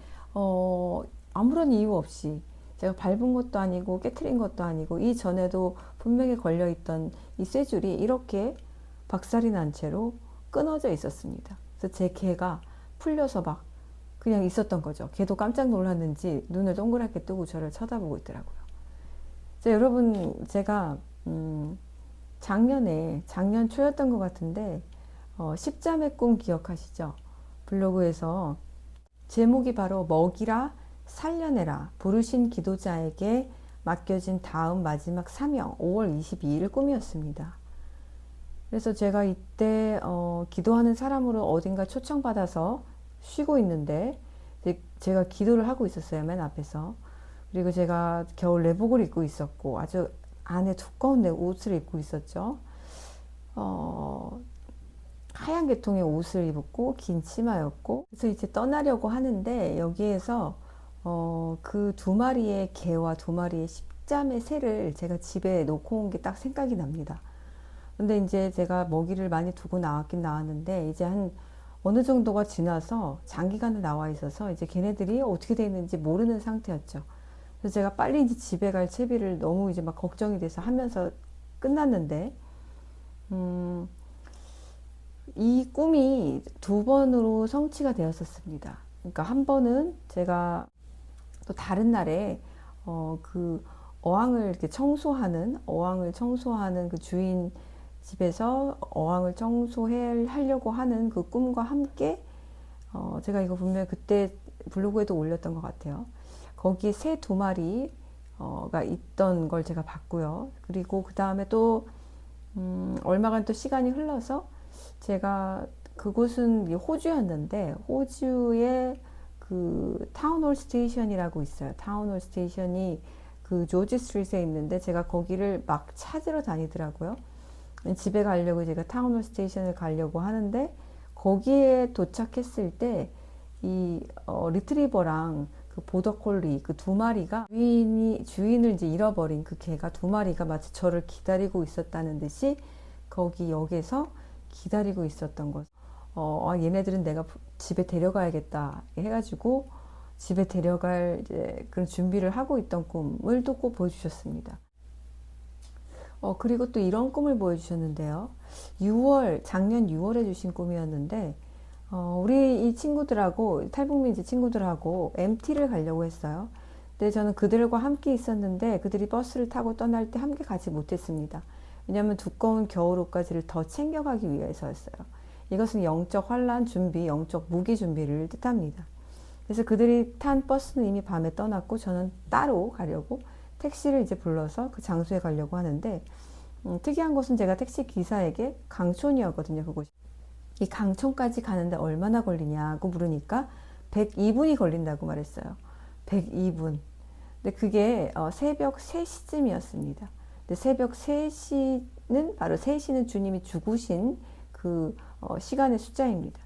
아무런 이유 없이 제가 밟은 것도 아니고 깨트린 것도 아니고 이전에도 분명히 걸려있던 이 쇠줄이 이렇게 박살이 난 채로 끊어져 있었습니다. 그래서 제 개가 풀려서 막 그냥 있었던 거죠. 걔도 깜짝 놀랐는지 눈을 동그랗게 뜨고 저를 쳐다보고 있더라고요. 여러분, 제가 작년 초였던 것 같은데 십자매 꿈 기억하시죠? 블로그에서 제목이 바로 먹이라 살려내라 부르신 기도자에게 맡겨진 다음 마지막 사명 5월 22일 꿈이었습니다. 그래서 제가 이때 기도하는 사람으로 어딘가 초청받아서 쉬고 있는데 제가 기도를 하고 있었어요. 맨 앞에서. 그리고 제가 겨울 내복을 입고 있었고 아주 안에 두꺼운 내 옷을 입고 있었죠. 하얀 계통의 옷을 입었고 긴 치마였고 그래서 이제 떠나려고 하는데 여기에서 그 두 마리의 개와 두 마리의 십자매 새를 제가 집에 놓고 온 게 딱 생각이 납니다. 근데 이제 제가 먹이를 많이 두고 나왔긴 나왔는데 이제 한 어느 정도가 지나서 장기간을 나와 있어서 이제 걔네들이 어떻게 돼 있는지 모르는 상태였죠. 그래서 제가 빨리 이제 집에 갈 채비를 너무 이제 막 걱정이 돼서 하면서 끝났는데 이 꿈이 두 번으로 성취가 되었었습니다. 그러니까 한 번은 제가 또 다른 날에 그 어항을 이렇게 어항을 청소하는 그 주인 집에서 어항을 청소하려고 하는 그 꿈과 함께 제가 이거 분명히 그때 블로그에도 올렸던 것 같아요. 거기에 새 두 마리가 있던 걸 제가 봤고요. 그리고 그 다음에 또 얼마간 또 시간이 흘러서 제가 그곳은 호주였는데 호주의 그 타운홀 스테이션이라고 있어요. 타운홀 스테이션이 그 조지 스트리트에 있는데 제가 거기를 막 찾으러 다니더라고요. 집에 가려고 제가 타운홀 스테이션을 가려고 하는데 거기에 도착했을 때 이 리트리버랑 그 보더콜리 그 두 마리가 주인을 이제 잃어버린 그 개가 두 마리가 마치 저를 기다리고 있었다는 듯이 거기 역에서 기다리고 있었던 것. 얘네들은 내가 집에 데려가야겠다 해가지고 집에 데려갈 이제 그런 준비를 하고 있던 꿈을 또 꼭 보여주셨습니다. 그리고 또 이런 꿈을 보여주셨는데요. 작년 6월에 주신 꿈이었는데, 우리 이 친구들하고, 탈북민지 친구들하고 MT를 가려고 했어요. 근데 저는 그들과 함께 있었는데, 그들이 버스를 타고 떠날 때 함께 가지 못했습니다. 왜냐하면 두꺼운 겨울옷까지를 더 챙겨가기 위해서였어요. 이것은 영적 환란 준비, 영적 무기 준비를 뜻합니다. 그래서 그들이 탄 버스는 이미 밤에 떠났고, 저는 따로 가려고 택시를 이제 불러서 그 장소에 가려고 하는데 특이한 것은 제가 택시 기사에게 강촌이었거든요. 그곳이. 이 강촌까지 가는데 얼마나 걸리냐고 물으니까 102분이 걸린다고 말했어요. 102분. 근데 그게 새벽 3시쯤이었습니다. 근데 새벽 3시는 바로 3시는 주님이 죽으신 그 시간의 숫자입니다.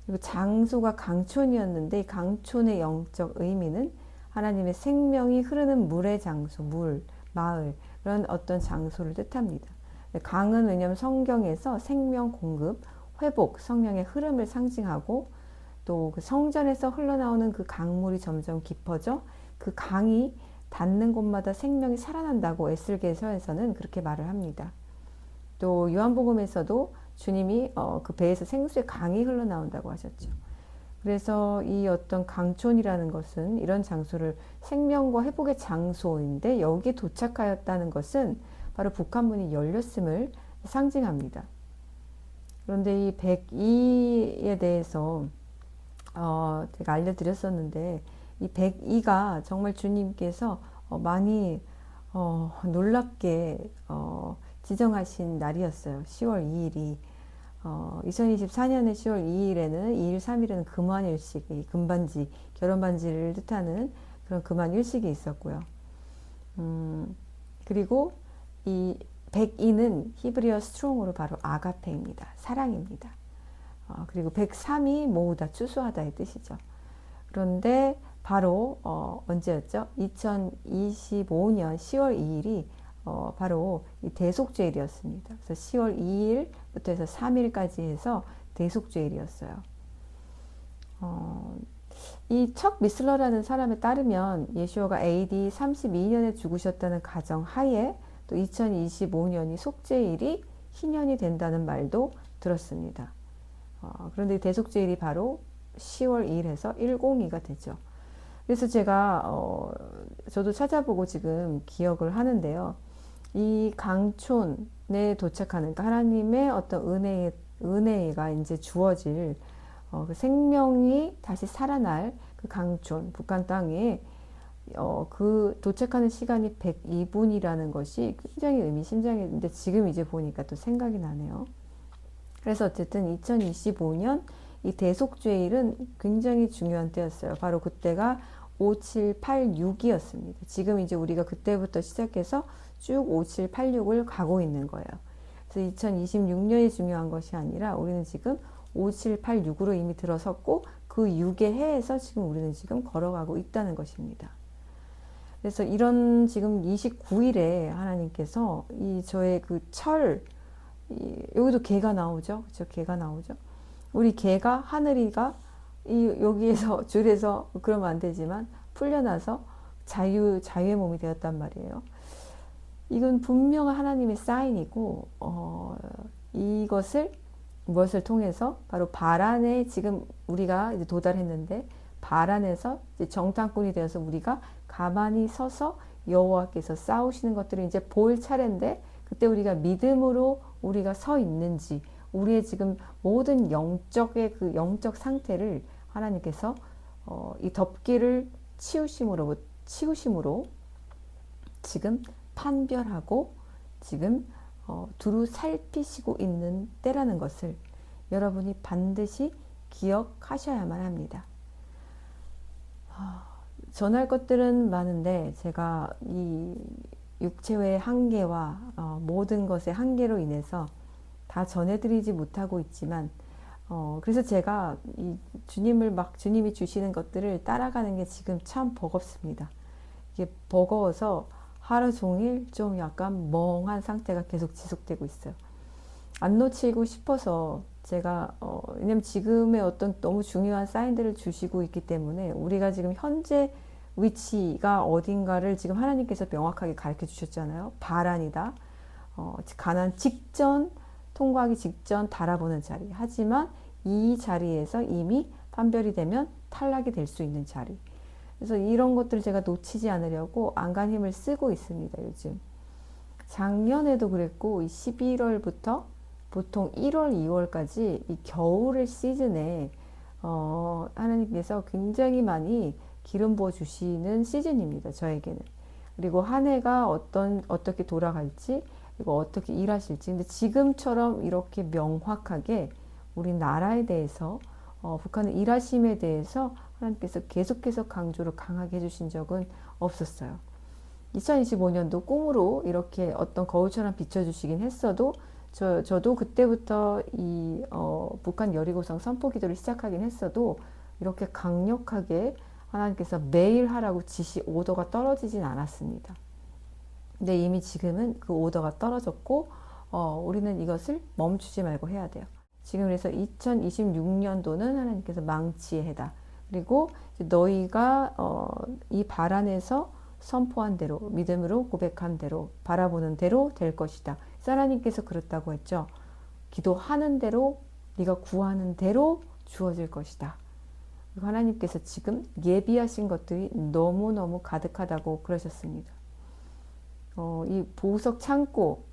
그리고 장소가 강촌이었는데 이 강촌의 영적 의미는 하나님의 생명이 흐르는 물의 장소, 마을, 그런 어떤 장소를 뜻합니다. 강은 왜냐하면 성경에서 생명 공급, 회복, 성령의 흐름을 상징하고 또 그 성전에서 흘러나오는 그 강물이 점점 깊어져 그 강이 닿는 곳마다 생명이 살아난다고 에스겔서에서는 그렇게 말을 합니다. 또 요한복음에서도 주님이 그 배에서 생수의 강이 흘러나온다고 하셨죠. 그래서 이 어떤 강촌이라는 것은 이런 장소를 생명과 회복의 장소인데 여기에 도착하였다는 것은 바로 북한문이 열렸음을 상징합니다. 그런데 이 102에 대해서 제가 알려드렸었는데 이 102가 정말 주님께서 많이 놀랍게 지정하신 날이었어요. 10월 2일이 2024년의 10월 2일에는 2일 3일에는 금환일식, 금반지, 결혼반지를 뜻하는 그런 금환일식이 있었고요. 그리고 이 102는 히브리어 스트롱으로 바로 아가페입니다. 사랑입니다. 그리고 103이 모으다, 추수하다의 뜻이죠. 그런데 바로 언제였죠? 2025년 10월 2일이 바로 이 대속죄일이었습니다. 그래서 10월 2일부터 해서 3일까지 해서 대속죄일이었어요. 이 척 미슬러라는 사람에 따르면 예수오가 AD 32년에 죽으셨다는 가정 하에 또 2025년이 속죄일이 희년이 된다는 말도 들었습니다. 그런데 대속죄일이 바로 10월 2일에서 102가 되죠. 그래서 제가 저도 찾아보고 지금 기억을 하는데요. 이 강촌에 도착하는, 그러니까 하나님의 어떤 은혜가 이제 주어질 그 생명이 다시 살아날 그 강촌 북한 땅에 그 도착하는 시간이 102분이라는 것이 굉장히 의미심장했는데 지금 이제 보니까 또 생각이 나네요. 그래서 어쨌든 2025년 이 대속죄일은 굉장히 중요한 때였어요. 바로 그때가 5786이었습니다. 지금 이제 우리가 그때부터 시작해서 쭉 5786을 가고 있는 거예요. 그래서 2026년이 중요한 것이 아니라 우리는 지금 5786으로 이미 들어섰고 그 6의 해에서 지금 우리는 지금 걸어가고 있다는 것입니다. 그래서 이런 지금 29일에 하나님께서 이 저의 그 여기도 개가 나오죠. 그렇죠? 개가 나오죠. 우리 개가 하늘이가 여기에서 줄에서 그러면 안 되지만 풀려나서 자유의 몸이 되었단 말이에요. 이건 분명한 하나님의 사인이고 이것을 무엇을 통해서 바로 바란에 지금 우리가 이제 도달했는데 바란에서 이제 정탐꾼이 되어서 우리가 가만히 서서 여호와께서 싸우시는 것들을 이제 볼 차례인데 그때 우리가 믿음으로 우리가 서 있는지 우리의 지금 모든 영적의 그 영적 상태를 하나님께서 이 덮개를 치우심으로 지금 판별하고 지금 두루 살피시고 있는 때라는 것을 여러분이 반드시 기억하셔야만 합니다. 전할 것들은 많은데 제가 이 육체의 한계와 모든 것의 한계로 인해서 다 전해드리지 못하고 있지만 그래서 제가 이 주님이 주시는 것들을 따라가는 게 지금 참 버겁습니다. 이게 버거워서 하루 종일 좀 약간 멍한 상태가 계속 지속되고 있어요. 안 놓치고 싶어서 제가 왜냐면 지금의 어떤 너무 중요한 사인들을 주시고 있기 때문에 우리가 지금 현재 위치가 어딘가를 지금 하나님께서 명확하게 가르쳐 주셨잖아요. 바란이다. 가난 직전, 통과하기 직전 달아보는 자리. 하지만 이 자리에서 이미 판별이 되면 탈락이 될 수 있는 자리. 그래서 이런 것들을 제가 놓치지 않으려고 안간 힘을 쓰고 있습니다. 요즘. 작년에도 그랬고 11월부터 보통 1월, 2월까지 이 겨울의 시즌에 하나님께서 굉장히 많이 기름 부어 주시는 시즌입니다. 저에게는. 그리고 한 해가 어떻게 돌아갈지 그리고 어떻게 일하실지. 근데 지금처럼 이렇게 명확하게 우리 나라에 대해서 북한의 일하심에 대해서 하나님께서 계속해서 강조를 강하게 해주신 적은 없었어요. 2025년도 꿈으로 이렇게 어떤 거울처럼 비춰주시긴 했어도 저도 그때부터 이 북한 여리고성 선포 기도를 시작하긴 했어도 이렇게 강력하게 하나님께서 매일 하라고 지시 오더가 떨어지진 않았습니다. 근데 이미 지금은 그 오더가 떨어졌고 우리는 이것을 멈추지 말고 해야 돼요. 지금 그래서 2026년도는 하나님께서 망치의 해다. 그리고 너희가 이 바란에서 선포한 대로 믿음으로 고백한 대로 바라보는 대로 될 것이다. 하나님께서 그렇다고 했죠. 기도하는 대로 네가 구하는 대로 주어질 것이다. 하나님께서 지금 예비하신 것들이 너무너무 가득하다고 그러셨습니다. 이 보석 창고,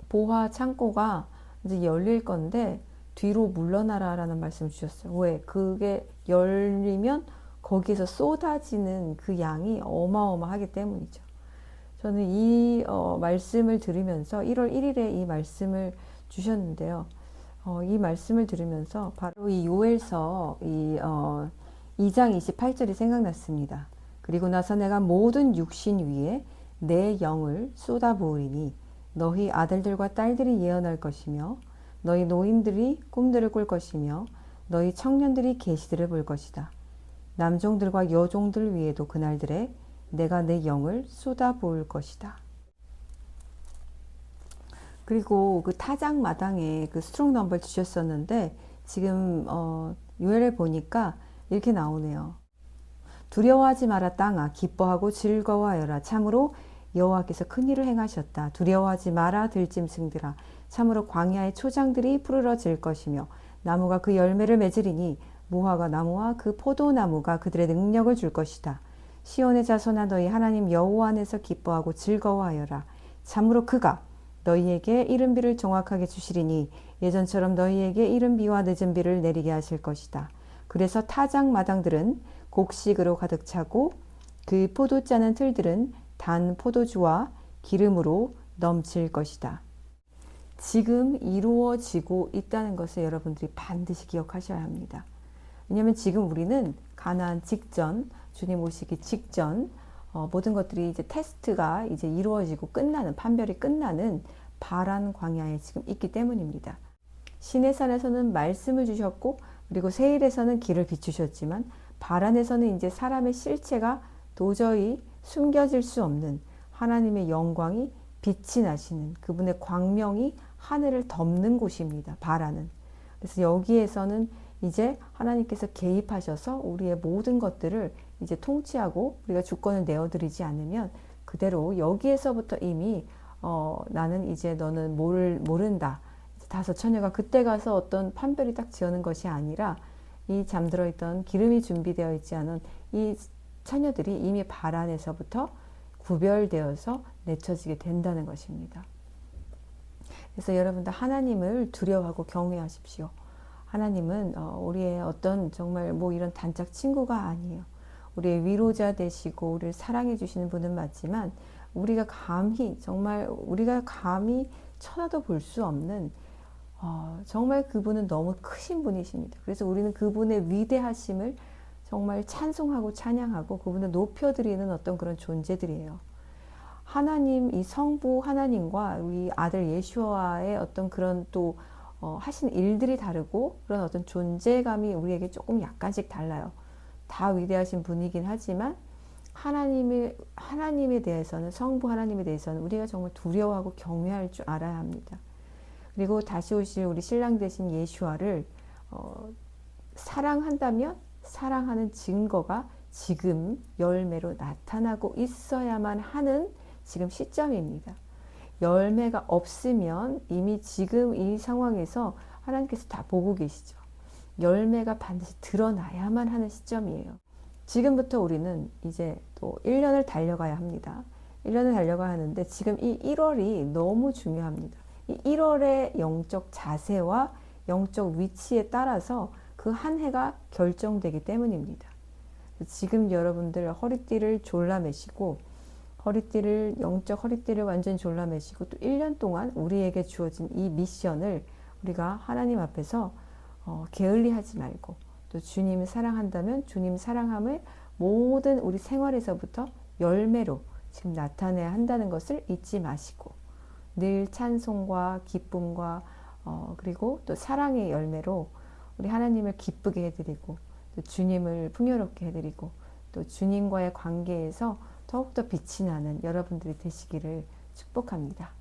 보화 창고가 이제 열릴 건데 뒤로 물러나라 라는 말씀을 주셨어요. 왜? 그게 열리면 거기에서 쏟아지는 그 양이 어마어마하기 때문이죠. 저는 이 말씀을 들으면서 1월 1일에 이 말씀을 주셨는데요. 이 말씀을 들으면서 바로 이 요엘서 2장 28절이 생각났습니다. 그리고 나서 내가 모든 육신 위에 내 영을 쏟아부으리니 너희 아들들과 딸들이 예언할 것이며 너희 노인들이 꿈들을 꿀 것이며 너희 청년들이 계시들을 볼 것이다. 남종들과 여종들 위에도 그날들에 내가 내 영을 쏟아부을 것이다. 그리고 그 타작 마당에 그 스트롱 넘버를 주셨었는데 지금 요엘을 보니까 이렇게 나오네요. 두려워하지 마라 땅아 기뻐하고 즐거워하여라. 참으로 여호와께서 큰 일을 행하셨다. 두려워하지 마라 들짐승들아. 참으로 광야의 초장들이 푸르러질 것이며 나무가 그 열매를 맺으리니 무화과 나무와 그 포도나무가 그들의 능력을 줄 것이다. 시온의 자손아 너희 하나님 여호와 안에서 기뻐하고 즐거워하여라. 참으로 그가 너희에게 이른 비를 정확하게 주시리니 예전처럼 너희에게 이른 비와 늦은 비를 내리게 하실 것이다. 그래서 타작 마당들은 곡식으로 가득 차고 그 포도 짜는 틀들은 단 포도주와 기름으로 넘칠 것이다. 지금 이루어지고 있다는 것을 여러분들이 반드시 기억하셔야 합니다. 왜냐하면 지금 우리는 가나안 직전, 주님 오시기 직전 모든 것들이 이제 테스트가 이제 이루어지고 끝나는, 판별이 끝나는 바란 광야에 지금 있기 때문입니다. 시내산에서는 말씀을 주셨고 그리고 세일에서는 길을 비추셨지만 바란에서는 이제 사람의 실체가 도저히 숨겨질 수 없는 하나님의 영광이 빛이 나시는 그분의 광명이 하늘을 덮는 곳입니다. 바란은. 그래서 여기에서는 이제 하나님께서 개입하셔서 우리의 모든 것들을 이제 통치하고 우리가 주권을 내어드리지 않으면 그대로 여기에서부터 이미 나는 이제 너는 모른다. 다섯 처녀가 그때 가서 어떤 판별이 딱 지어는 것이 아니라 이 잠들어 있던 기름이 준비되어 있지 않은 이 처녀들이 이미 바란에서부터 구별되어서 내쳐지게 된다는 것입니다. 그래서 여러분들 하나님을 두려워하고 경외하십시오. 하나님은 우리의 어떤 정말 뭐 이런 단짝 친구가 아니에요. 우리의 위로자 되시고 우리를 사랑해 주시는 분은 맞지만 우리가 감히 쳐다도 볼 수 없는 정말 그분은 너무 크신 분이십니다. 그래서 우리는 그분의 위대하심을 정말 찬송하고 찬양하고 그분을 높여드리는 어떤 그런 존재들이에요. 하나님, 이 성부 하나님과 우리 아들 예수와의 어떤 그런 또 하신 일들이 다르고 그런 어떤 존재감이 우리에게 조금 약간씩 달라요. 다 위대하신 분이긴 하지만 하나님에 대해서는, 성부 하나님에 대해서는 우리가 정말 두려워하고 경외할 줄 알아야 합니다. 그리고 다시 오실 우리 신랑 되신 예수와를 사랑한다면 사랑하는 증거가 지금 열매로 나타나고 있어야만 하는 지금 시점입니다. 열매가 없으면 이미 지금 이 상황에서 하나님께서 다 보고 계시죠. 열매가 반드시 드러나야만 하는 시점이에요. 지금부터 우리는 이제 또 1년을 달려가야 합니다. 1년을 달려가야 하는데 지금 이 1월이 너무 중요합니다. 이 1월의 영적 자세와 영적 위치에 따라서 그 한 해가 결정되기 때문입니다. 지금 여러분들 허리띠를 졸라매시고 영적 허리띠를 완전히 졸라매시고 또 1년 동안 우리에게 주어진 이 미션을 우리가 하나님 앞에서 게을리하지 말고 또 주님을 사랑한다면 주님 사랑함을 모든 우리 생활에서부터 열매로 지금 나타내야 한다는 것을 잊지 마시고 늘 찬송과 기쁨과 그리고 또 사랑의 열매로 우리 하나님을 기쁘게 해드리고 또 주님을 풍요롭게 해드리고 또 주님과의 관계에서 더욱더 빛이 나는 여러분들이 되시기를 축복합니다.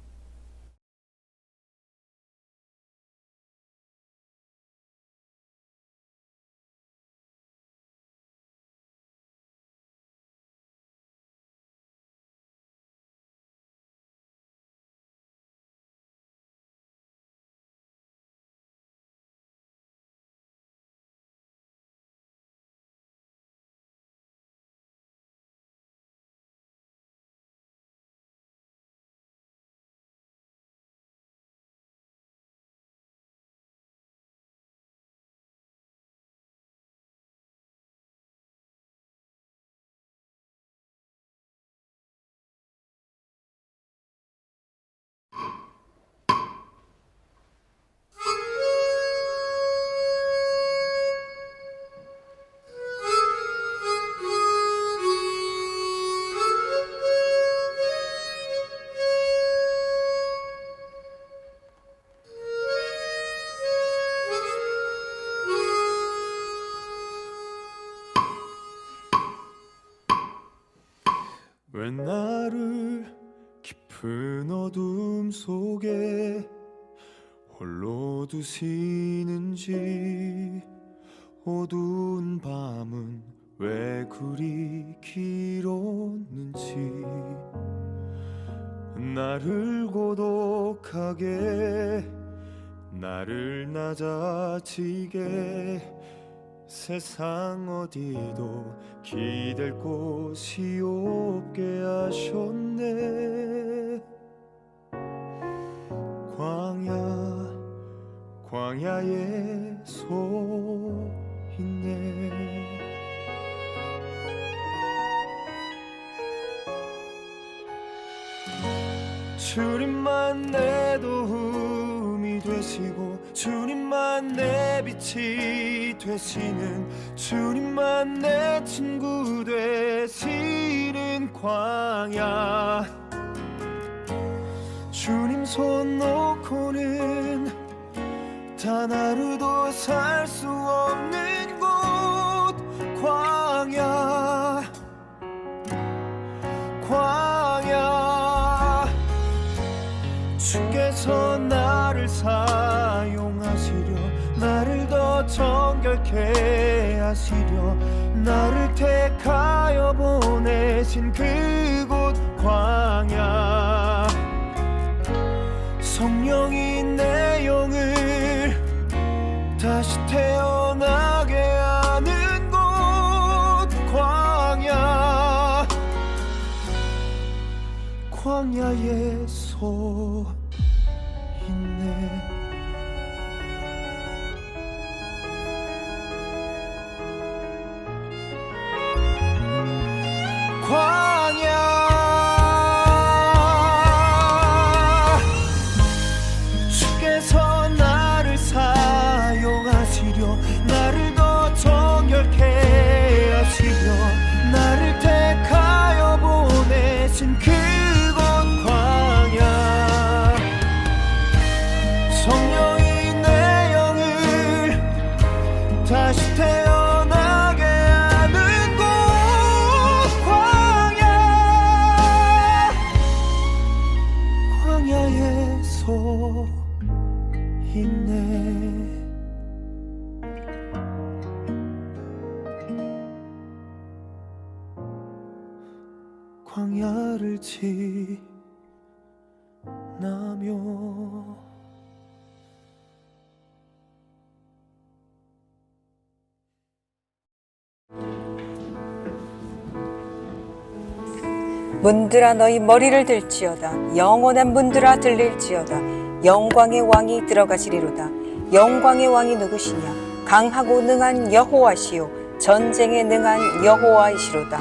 왜 나를 깊은 어둠 속에 홀로 두시는지 어두운 밤은 왜 그리 길었는지 나를 고독하게 나를 낮아지게 세상 어디도 기댈 곳이 없게 하셨네. 광야의 소인네. 주님만 내 도움이 되시고 주님만 내 빛이 되시는 주님만 내 친구 되시는 광야. 주님 손 놓고는 단 하루도 살 수 없는 곳 광야. 광야. 주께서 나를 사용하시려 나를 더 정결케 하시려 나를 택하여 보내신 그곳 광야. 성령이 내 영을 다시 태어나게 하는 곳 광야. 광야의 소인네. 광야. 주께서 나를 사용하시려 나를 더 정결케 하시려 나를 택하여 보내신 그곳 광야. 성령이 내 영을 다시 태어나게 하는 곳 광야. 광야의 소인네. 광야를 지나며 문들아 너희 머리를 들지어다. 영원한 문들아 들릴지어다. 영광의 왕이 들어가시리로다. 영광의 왕이 누구시냐? 강하고 능한 여호와시요 전쟁에 능한 여호와이시로다.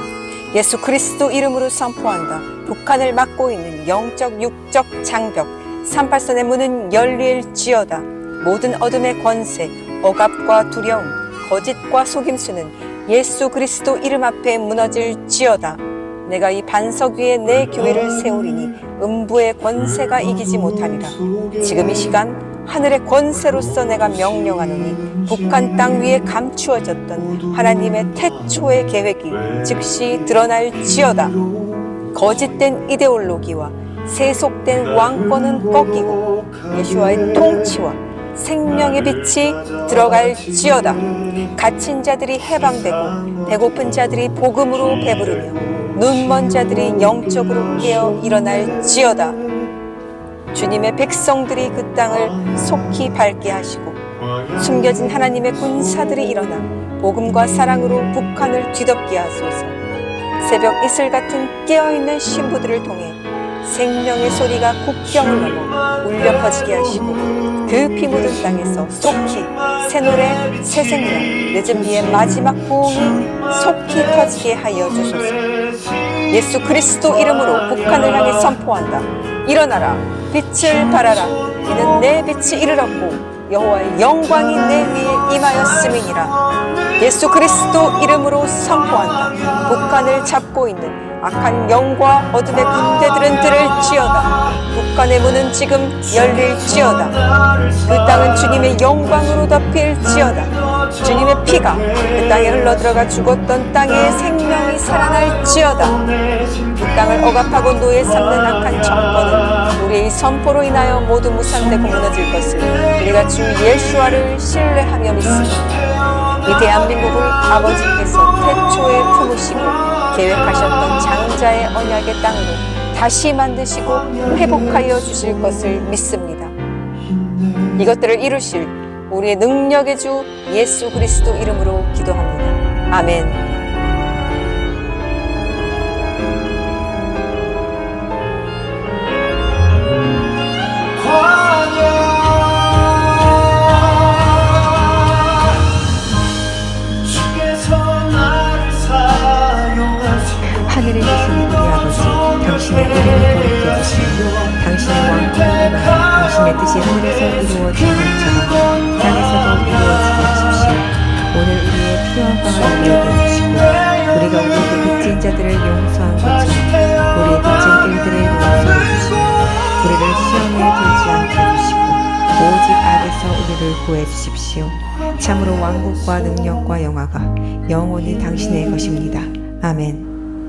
예수 그리스도 이름으로 선포한다. 북한을 막고 있는 영적 육적 장벽 38선의 문은 열릴지어다. 모든 어둠의 권세, 억압과 두려움, 거짓과 속임수는 예수 그리스도 이름 앞에 무너질지어다. 내가 이 반석 위에 내 교회를 세우리니 음부의 권세가 이기지 못하리라. 지금 이 시간 하늘의 권세로서 내가 명령하노니 북한 땅 위에 감추어졌던 하나님의 태초의 계획이 즉시 드러날지어다. 거짓된 이데올로기와 세속된 왕권은 꺾이고 예수와의 통치와 생명의 빛이 들어갈지어다. 갇힌 자들이 해방되고 배고픈 자들이 복음으로 배부르며 눈먼 자들이 영적으로 깨어 일어날지어다. 주님의 백성들이 그 땅을 속히 밝게 하시고 숨겨진 하나님의 군사들이 일어나 복음과 사랑으로 북한을 뒤덮게 하소서. 새벽 이슬 같은 깨어있는 신부들을 통해 생명의 소리가 국경을 넘어 울려 퍼지게 하시고 그 피 묻은 땅에서 속히 새 노래, 새 생명, 늦은 비의 마지막 보응이 속히 터지게 하여 주소서. 예수 그리스도 이름으로 북한을 향해 선포한다. 일어나라, 빛을 발하라. 이는 내 빛이 이르렀고 여호와의 영광이 내 위에 임하였음이니라. 예수 그리스도 이름으로 선포한다. 북한을 잡고 있는 악한 영과 어둠의 군대들은 들을지어다. 북한의 문은 지금 열릴지어다. 그 땅은 주님의 영광으로 덮일지어다. 주님의 피가 그 땅에 흘러들어가 죽었던 땅의 생명이 살아날지어다. 그 땅을 억압하고 노예 삼는 악한 정권은 우리의 선포로 인하여 모두 무산되고 무너질 것을 우리가 주 예수와를 신뢰하며 믿습니다. 이 대한민국을 아버지께서 태초에 품으시고 계획하셨던 장자의 언약의 땅으로 다시 만드시고 회복하여 주실 것을 믿습니다. 이것들을 이루실 우리의 능력의 주 예수 그리스도 이름으로 기도합니다. 아멘. 광야. 당신의 왕국이 임하여 당신의 뜻이 하늘에서 이루어진 것처럼 땅에서도 이루어지게 하십시오. 오늘 우리의 필요한 빵을 우리에게 주시고 우리가 우리에게 빚진 자들을 용서한 것처럼 우리의 빚진 일들을 용서해 주시고 우리를 시험에 들지 않게 해주시고 오직 악에서 우리를 구해 주십시오. 참으로 왕국과 능력과 영화가 영원히 당신의 것입니다. 아멘.